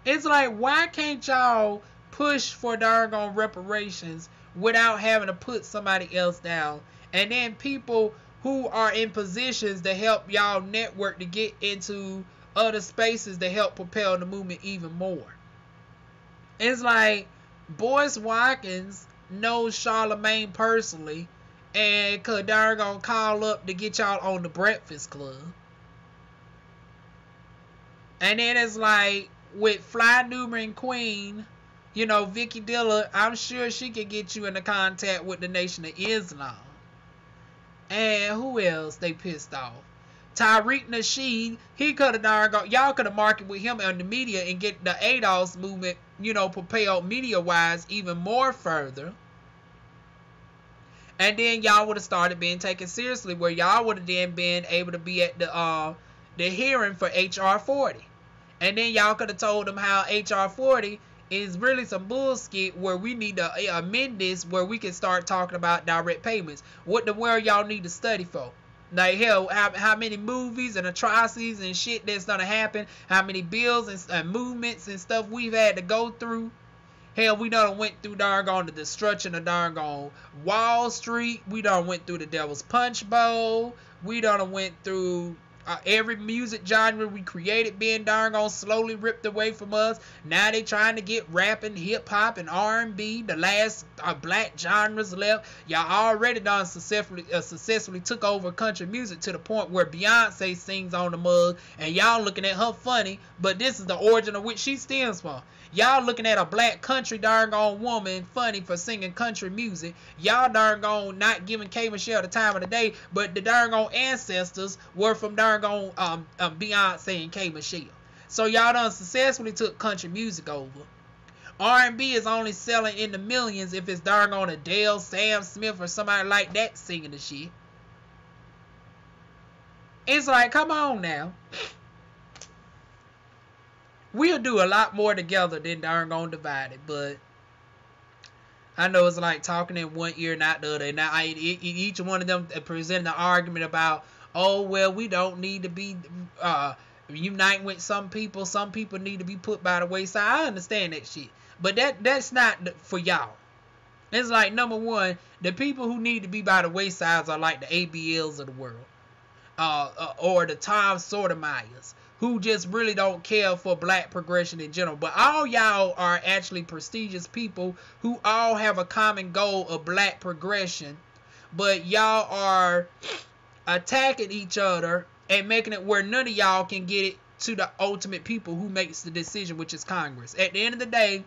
It's like, why can't y'all push for doggone reparations without having to put somebody else down? And then people who are in positions to help y'all network to get into other spaces to help propel the movement even more. It's like Boyce Watkins knows Charlemagne personally and could darn call up to get y'all on the Breakfast Club. And then it's like with Fly Nubian Queen, Vicky Dilla, I'm sure she could get you into contact with the Nation of Islam. And who else they pissed off? Tariq Nasheed, he could have y'all could have marketed with him on the media and get the ADOS movement, propelled media-wise even more further. And then y'all would have started being taken seriously, where y'all would have then been able to be at the hearing for HR 40. And then y'all could have told them how HR 40 is really some bullshit, where we need to amend this, where we can start talking about direct payments. What the world y'all need to study for? Like, hell, how many movies and atrocities and shit that's gonna happen, how many bills and movements and stuff we've had to go through. Hell, we done went through the destruction of Wall Street. We done went through the Devil's Punch Bowl. We done went through every music genre we created being slowly ripped away from us. Now they trying to get rap and hip hop and R&B, the last black genres left. Y'all already done successfully took over country music to the point where Beyonce sings on the mug, and y'all looking at her funny, but this is the origin of which she stems from. Y'all looking at a black country woman funny for singing country music. Y'all not giving K. Michelle the time of the day, but the ancestors were from Beyonce and K. Michelle. So y'all done successfully took country music over. R&B is only selling in the millions if it's darn on Adele, Sam Smith, or somebody like that singing the shit. It's like, come on now. We'll do a lot more together than darn gonna divide it, but I know it's like talking in one ear, not the other. And now each one of them presenting an argument about, oh, well, we don't need to be uniting with some people. Some people need to be put by the wayside. I understand that shit. But that's not for y'all. It's like, number one, the people who need to be by the waysides are like the ABLs of the world. Or the Tom Sotomayers, who just really don't care for black progression in general. But all y'all are actually prestigious people who all have a common goal of black progression. But y'all are attacking each other and making it where none of y'all can get it to the ultimate people who makes the decision, which is Congress. At the end of the day,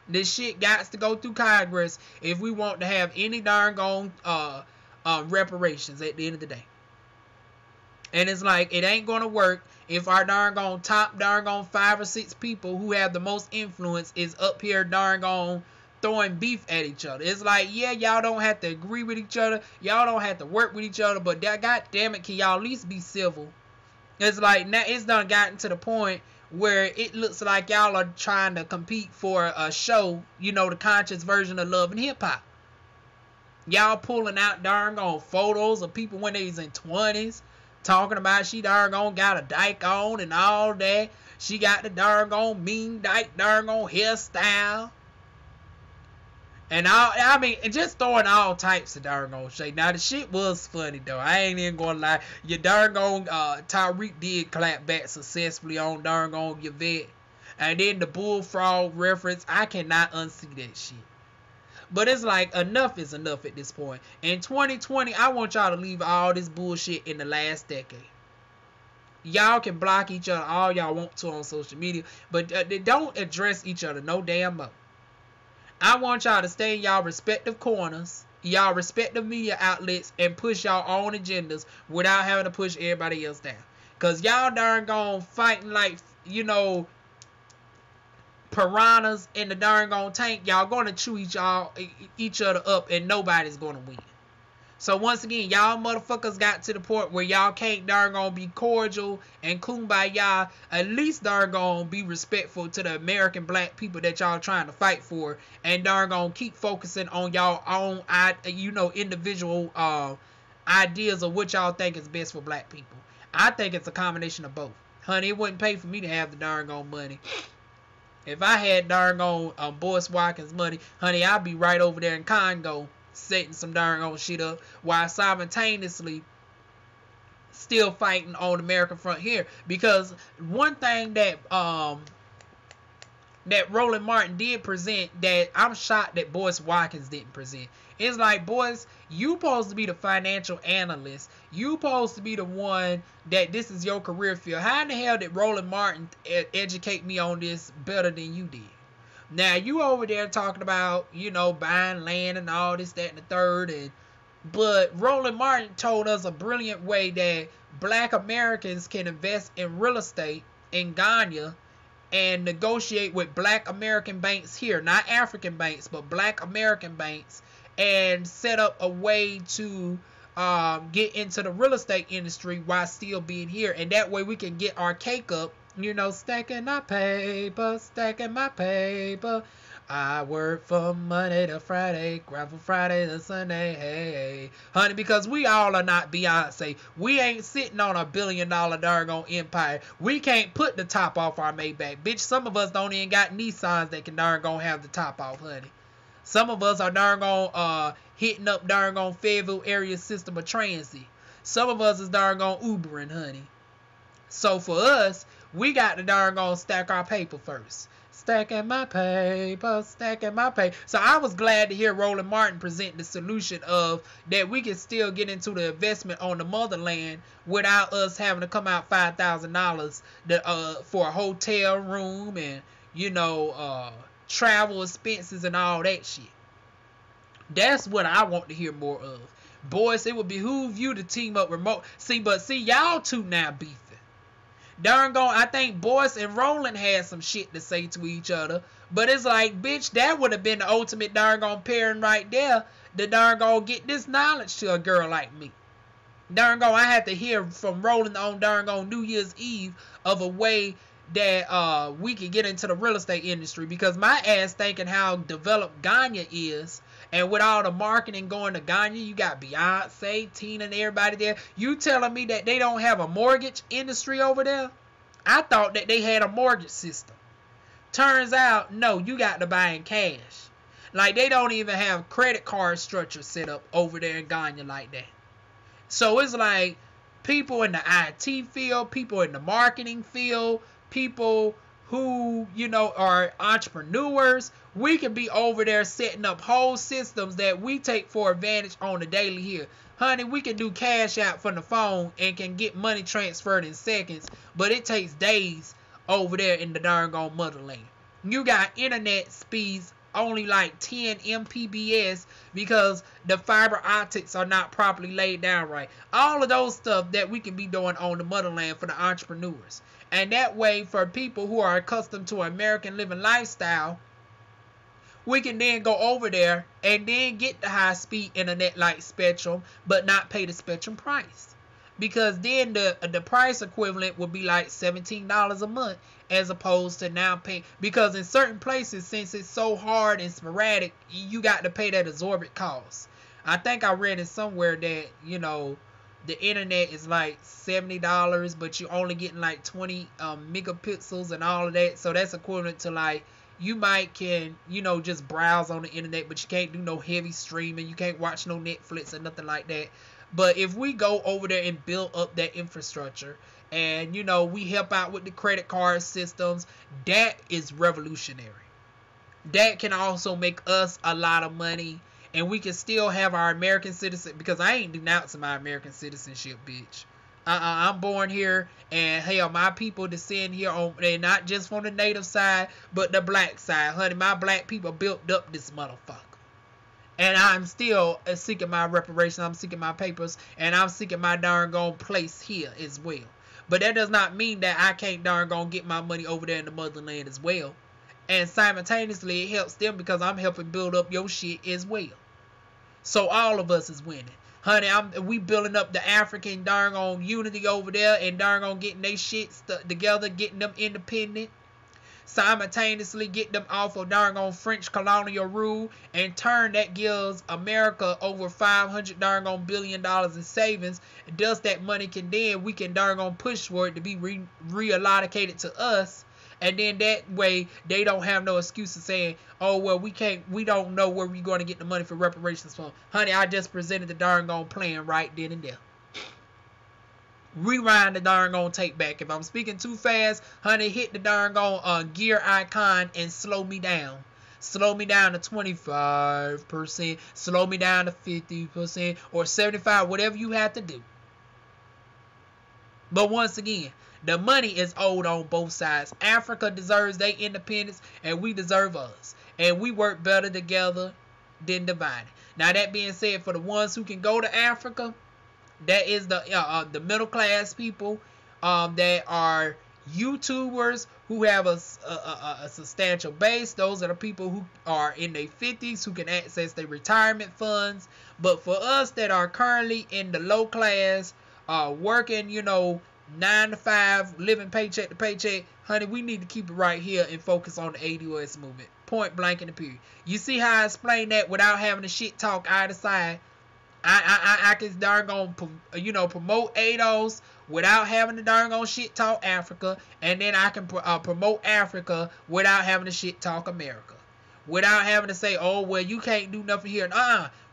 this shit got to go through Congress if we want to have any darn gone reparations at the end of the day. And it's like, it ain't going to work if our darn gone top darn gone 5 or 6 people who have the most influence is up here darn gone throwing beef at each other. It's like, yeah, y'all don't have to agree with each other. Y'all don't have to work with each other. But god damn it, can y'all at least be civil? It's like, now it's done gotten to the point where it looks like y'all are trying to compete for a show, you know, the conscious version of Love and Hip Hop. Y'all pulling out darn gone photos of people when they was in 20s. Talking about she darn gone got a dyke on and all that. She got the darn gone mean dyke darn gone hairstyle. And I mean, just throwing all types of darn gone shade. Now the shit was funny though. I ain't even gonna lie. Your darn gone Tyreek did clap back successfully on darn gone Yvette. And then the bullfrog reference, I cannot unsee that shit. But it's like, enough is enough at this point. In 2020, I want y'all to leave all this bullshit in the last decade. Y'all can block each other all y'all want to on social media, but don't address each other no damn more. I want y'all to stay in y'all respective corners, y'all respective media outlets, and push y'all own agendas without having to push everybody else down. Because y'all darn gone fighting like, you know, piranhas in the darn gone tank. Y'all gonna chew each other up and nobody's gonna win. So once again, y'all motherfuckers got to the point where y'all can't darn gonna be cordial and kumbaya. At least darn gonna be respectful to the American black people that y'all trying to fight for, and darn gonna keep focusing on y'all own, you know, individual ideas of what y'all think is best for black people. I think it's a combination of both. Honey, it wouldn't pay for me to have the darn gone money. If I had darn gone Boris Watkins money, honey, I'd be right over there in Congo setting some darn gone shit up while simultaneously still fighting on the American front here. Because one thing that that Roland Martin did present that I'm shocked that Boris Watkins didn't present. It's like, boys, you supposed to be the financial analyst. You supposed to be the one that this is your career field. How in the hell did Roland Martin educate me on this better than you did? Now, you over there talking about, you know, buying land and all this, that, and the third. But Roland Martin told us a brilliant way that black Americans can invest in real estate in Ghana and negotiate with black American banks here. Not African banks, but black American banks. And set up a way to get into the real estate industry while still being here. And that way we can get our cake up, you know, stacking my paper, stacking my paper. I work from Monday to Friday, grind from Friday to Sunday, hey, honey, because we all are not Beyonce. We ain't sitting on $1 billion darn empire. We can't put the top off our Maybach. Bitch, some of us don't even got Nissans that can darn have the top off, honey. Some of us are darn hitting up darn Fayetteville area system of transit. Some of us is darn Ubering, honey. So for us, we got to darn stack our paper first. Stacking my paper, stacking my paper. So I was glad to hear Roland Martin present the solution of that we can still get into the investment on the motherland without us having to come out $5,000 for a hotel room and, you know, travel expenses and all that shit. That's what I want to hear more of. Boys, it would behoove you to team up remote. See, y'all two now beefing. Darn gone, I think Boyce and Roland had some shit to say to each other. But it's like, bitch, that would have been the ultimate darn gone pairing right there. To darn gone get this knowledge to a girl like me. Darn gone, I had to hear from Roland on darn gone New Year's Eve of a way that we could get into the real estate industry, because my ass thinking how developed Ghana is, and with all the marketing going to Ghana, you got Beyonce, Tina, and everybody there. You telling me that they don't have a mortgage industry over there? I thought that they had a mortgage system. Turns out, no, you got to buy in cash. Like, they don't even have credit card structure set up over there in Ghana like that. So it's like people in the IT field, people in the marketing field, people who, you know, are entrepreneurs, we can be over there setting up whole systems that we take for advantage on the daily here. Honey, we can do cash out from the phone and can get money transferred in seconds, but it takes days over there in the darn gone motherland. You got internet speeds only like 10 Mbps because the fiber optics are not properly laid down right. All of those stuff that we can be doing on the motherland for the entrepreneurs. And that way, for people who are accustomed to American living lifestyle, we can then go over there and then get the high-speed internet like Spectrum, but not pay the Spectrum price. Because then the price equivalent would be like $17 a month, as opposed to now paying. Because in certain places, since it's so hard and sporadic, you got to pay that exorbitant cost. I think I read it somewhere that, you know, the internet is like $70, but you're only getting like 20 megapixels and all of that. So that's equivalent to like, you can, you know, just browse on the internet, but you can't do no heavy streaming. You can't watch no Netflix or nothing like that. But if we go over there and build up that infrastructure, and, you know, we help out with the credit card systems, that is revolutionary. That can also make us a lot of money. And we can still have our American citizen, because I ain't denouncing my American citizenship, bitch. I'm born here, and hell, my people descend here on, and not just from the native side, but the black side. Honey, my black people built up this motherfucker. And I'm still seeking my reparations, I'm seeking my papers, and I'm seeking my darn gone place here as well. But that does not mean that I can't darn gone get my money over there in the motherland as well. And simultaneously, it helps them because I'm helping build up your shit as well. So all of us is winning. Honey, we building up the African darn on unity over there, and darn on getting they shit together, getting them independent. Simultaneously get them off of darn on French colonial rule. In turn, that gives America over $500 darn on billion in savings. And thus that money can then, we can darn on push for it to be reallocated to us. And then that way, they don't have no excuses saying, oh, well, we don't know where we're going to get the money for reparations from. Honey, I just presented the darn gone plan right then and there. Rewind the darn gone tape back. If I'm speaking too fast, honey, hit the darn gone gear icon and slow me down. Slow me down to 25%, slow me down to 50% or 75%, whatever you have to do. But once again, the money is owed on both sides. Africa deserves their independence, and we deserve us. And we work better together than divided. Now, that being said, for the ones who can go to Africa, that is the middle class people that are YouTubers who have a substantial base. Those are the people who are in their 50s who can access their retirement funds. But for us that are currently in the low class, working, you know, 9 to 5, living paycheck to paycheck, honey, we need to keep it right here and focus on the ADOS movement. Point blank in the period. You see how I explain that without having to shit talk either side? I can darn gone, you know, promote ADOS without having to darn gone shit talk Africa, and then I can promote Africa without having to shit talk America. Without having to say, oh, well, you can't do nothing here.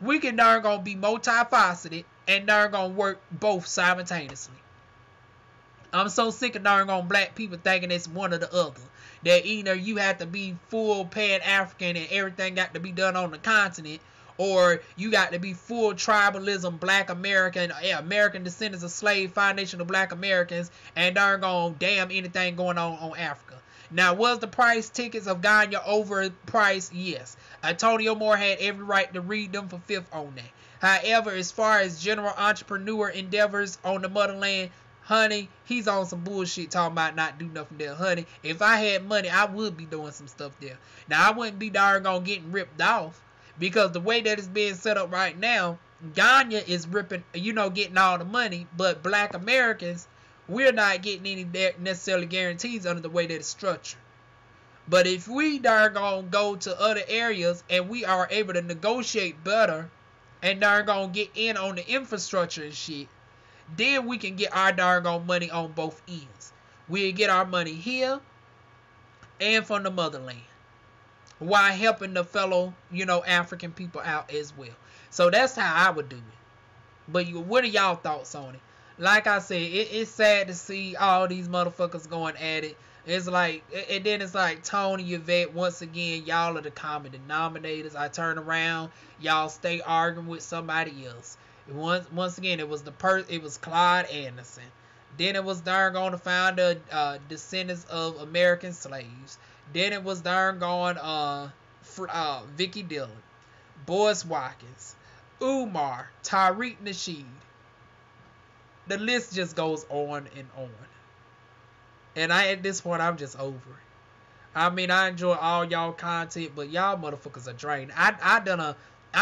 We can darn gone be multifaceted and darn gone work both simultaneously. I'm so sick of darn gone black people thinking it's one or the other. That either you have to be full Pan-African and everything got to be done on the continent, or you got to be full tribalism, black American, American descendants of slave, foundation of black Americans, and darn gone damn anything going on Africa. Now, was the price tickets of Ghana overpriced? Yes. Antonio Moore had every right to read them for fifth on that. However, as far as general entrepreneur endeavors on the motherland, Honey, he's on some bullshit talking about not do nothing there. Honey, if I had money, I would be doing some stuff there. Now, I wouldn't be darn gonna getting ripped off, because the way that it's being set up right now, Ghana is ripping, getting all the money, but black Americans, we're not getting any necessarily guarantees under the way that it's structured. But if we darn gonna go to other areas and we are able to negotiate better and darn gonna get in on the infrastructure and shit, then we can get our darn money on both ends. We'll get our money here and from the motherland, while helping the fellow, African people out as well. So that's how I would do it. But what are y'all thoughts on it? Like I said, it's sad to see all these motherfuckers going at it. It's like, and then it's like, Tony, Yvette, once again, y'all are the common denominators. I turn around, y'all stay arguing with somebody else. Once again, it was Clyde Anderson. Then it was darn gone to find the descendants of American slaves. Then it was darn gone Vicky Dillon, Boris Watkins, Umar, Tariq Nasheed. The list just goes on and on. And at this point, I'm just over it. I mean, I enjoy all y'all content, but y'all motherfuckers are drained. I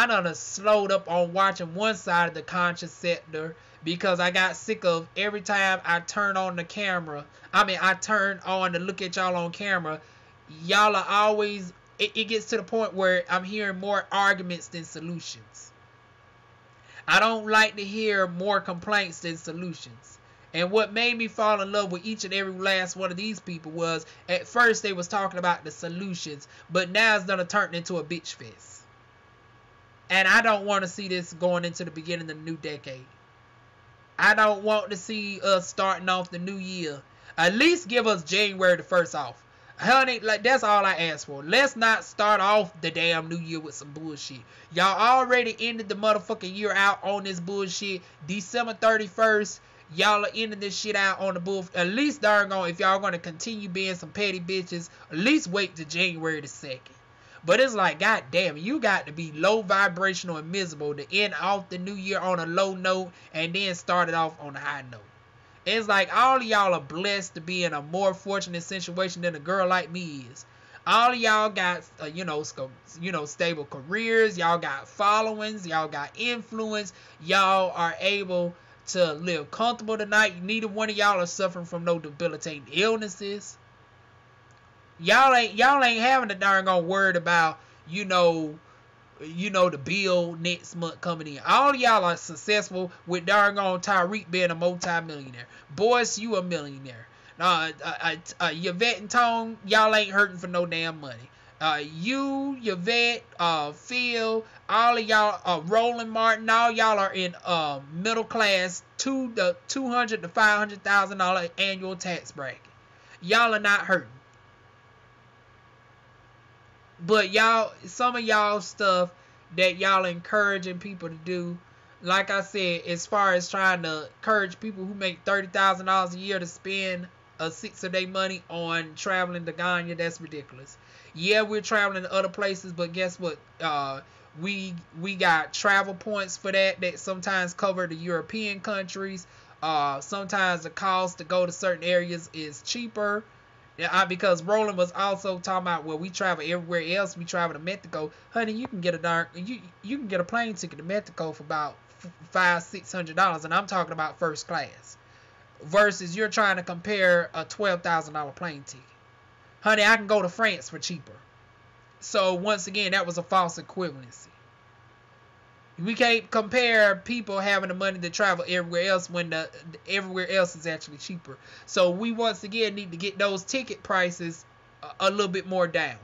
done slowed up on watching one side of the conscious sector, because I got sick of every time I turn on the camera. I turn on to look at y'all on camera. Y'all are always, it gets to the point where I'm hearing more arguments than solutions. I don't like to hear more complaints than solutions. And what made me fall in love with each and every last one of these people was, at first they was talking about the solutions, but now it's gonna turn into a bitch fest. And I don't want to see this going into the beginning of the new decade. I don't want to see us starting off the new year. At least give us January the 1st off. Honey, like, that's all I ask for. Let's not start off the damn new year with some bullshit. Y'all already ended the motherfucking year out on this bullshit. December 31st, y'all are ending this shit out on the bull. At least darn gone, if y'all going to continue being some petty bitches, at least wait to January the 2nd. But it's like, god damn, you got to be low vibrational and miserable to end off the new year on a low note and then start it off on a high note. It's like all of y'all are blessed to be in a more fortunate situation than a girl like me is. All of y'all got, stable careers. Y'all got followings. Y'all got influence. Y'all are able to live comfortable tonight. Neither one of y'all are suffering from no debilitating illnesses. Y'all ain't having to darn gone worried about, the bill next month coming in. All of y'all are successful with darn gone Tariq being a multi-millionaire. Boys, you a millionaire. Yvette and Tone, y'all ain't hurting for no damn money. Yvette, Phil, all of y'all, Roland, Martin, all y'all are in middle class, $200,000 to $500,000 annual tax bracket. Y'all are not hurting. But y'all, some of y'all stuff that y'all encouraging people to do, like I said, as far as trying to encourage people who make $30,000 a year to spend a sixth of their money on traveling to Ghana, that's ridiculous. Yeah, we're traveling to other places, but guess what? We got travel points for that sometimes cover the European countries. Sometimes the cost to go to certain areas is cheaper. Because Roland was also talking about, well, we travel everywhere else. We travel to Mexico, honey. You can get you can get a plane ticket to Mexico for about $500-600, and I'm talking about first class. Versus you're trying to compare a $12,000 plane ticket, honey. I can go to France for cheaper. So once again, that was a false equivalency. We can't compare people having the money to travel everywhere else when everywhere else is actually cheaper. So we once again need to get those ticket prices a little bit more down.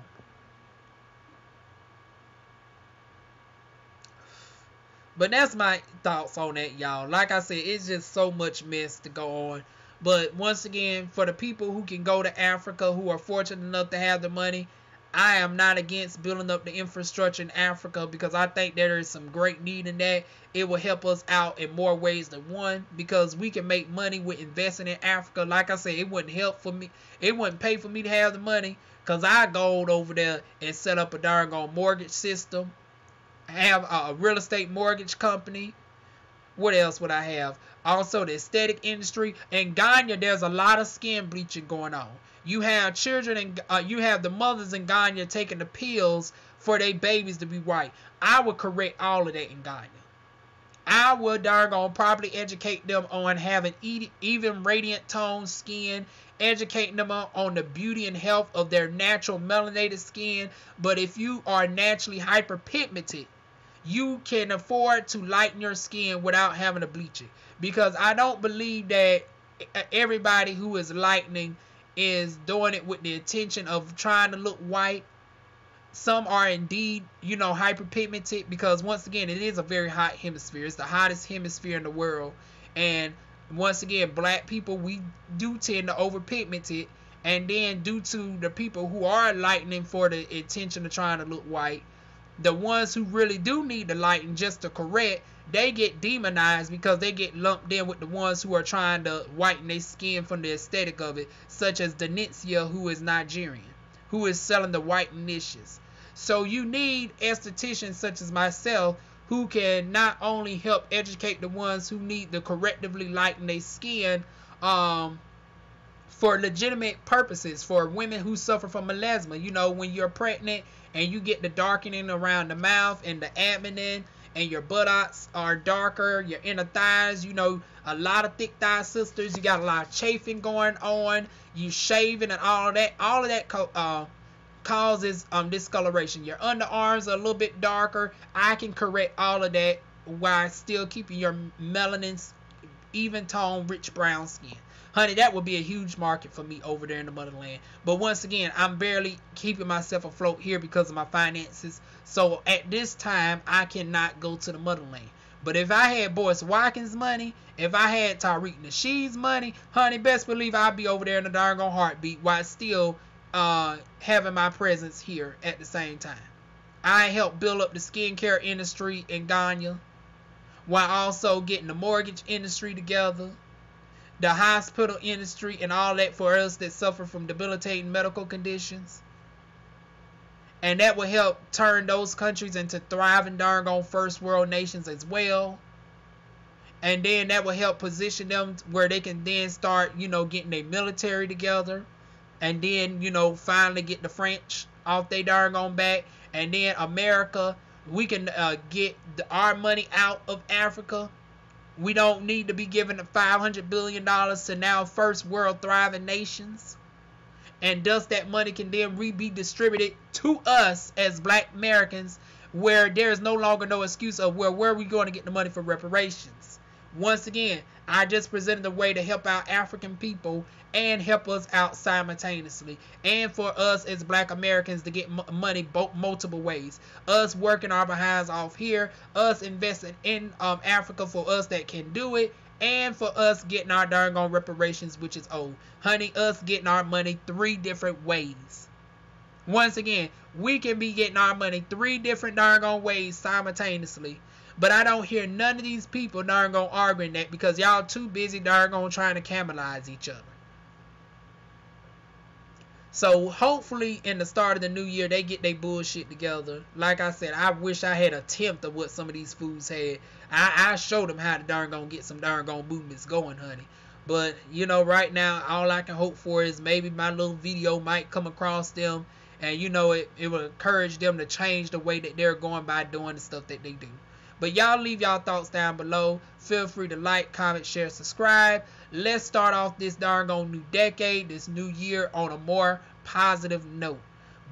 But that's my thoughts on that, y'all. Like I said, it's just so much mess to go on. But once again, for the people who can go to Africa, who are fortunate enough to have the money, I am not against building up the infrastructure in Africa, because I think there is some great need in that. It will help us out in more ways than one, because we can make money with investing in Africa. Like I said, it wouldn't help for me. It wouldn't pay for me to have the money, because I go over there and set up a darn mortgage system, have a real estate mortgage company, What else would I have? Also, the aesthetic industry. In Ghana, there's a lot of skin bleaching going on. You have children and you have the mothers in Ghana taking the pills for their babies to be white. I would correct all of that in Ghana. I would darn probably educate them on having even radiant toned skin, educating them on the beauty and health of their natural melanated skin. But if you are naturally hyperpigmented, you can afford to lighten your skin without having to bleach it. Because I don't believe that everybody who is lightening is doing it with the intention of trying to look white. Some are indeed, hyperpigmented, because once again, it is a very hot hemisphere. It's the hottest hemisphere in the world. And once again, black people, we do tend to overpigment it. And then due to the people who are lightening for the intention of trying to look white, the ones who really do need to lighten just to correct, they get demonized because they get lumped in with the ones who are trying to whiten their skin from the aesthetic of it, such as Denicia, who is Nigerian, who is selling the white niches. So you need estheticians such as myself who can not only help educate the ones who need to correctively lighten their skin for legitimate purposes, for women who suffer from melasma. When you're pregnant and you get the darkening around the mouth and the abdomen, and your buttocks are darker, your inner thighs, a lot of thick thigh sisters, you got a lot of chafing going on, you shaving and all of that causes discoloration. Your underarms are a little bit darker. I can correct all of that while still keeping your melanin even tone, rich brown skin. Honey, that would be a huge market for me over there in the motherland. But once again, I'm barely keeping myself afloat here because of my finances. So at this time, I cannot go to the motherland. But if I had Boyce Watkins money, if I had Tariq Nasheed's money, honey, best believe I'd be over there in a darn heartbeat while still having my presence here at the same time. I helped build up the skincare industry in Ghana while also getting the mortgage industry together, the hospital industry, and all that for us that suffer from debilitating medical conditions. And that will help turn those countries into thriving darn first world nations as well. And then that will help position them where they can then start, getting their military together. And then, finally get the French off their darn back. And then America, we can get our money out of Africa. We don't need to be giving $500 billion to now first world thriving nations. And thus that money can then be distributed to us as black Americans, where there is no longer no excuse of where are we going to get the money for reparations. Once again, I just presented a way to help out African people and help us out simultaneously, and for us as black Americans to get money multiple ways. Us working our behinds off here, us investing in Africa for us that can do it, and for us getting our darn reparations, which is owed. Honey, us getting our money 3 different ways. Once again, we can be getting our money 3 different darn ways simultaneously. But I don't hear none of these people darn arguing that, because y'all too busy darn trying to camelize each other. So hopefully in the start of the new year, they get their bullshit together. Like I said, I wish I had a tenth of what some of these fools had. I showed them how to darn get some darn movements going, honey. But, right now, all I can hope for is maybe my little video might come across them. And, it will encourage them to change the way that they're going by doing the stuff that they do. But y'all leave y'all thoughts down below. Feel free to like, comment, share, subscribe. Let's start off this darn new decade, this new year, on a more positive note.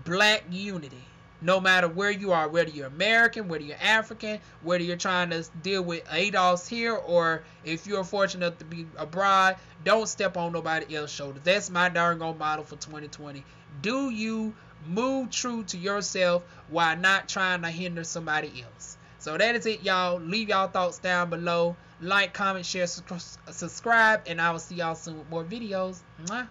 Black unity. No matter where you are, whether you're American, whether you're African, whether you're trying to deal with ADOS here, or if you're fortunate enough to be abroad, don't step on nobody else's shoulders. That's my darn model for 2020. Do you move true to yourself while not trying to hinder somebody else? So that is it, y'all. Leave y'all thoughts down below. Like, comment, share, subscribe, and I will see y'all soon with more videos. Mwah.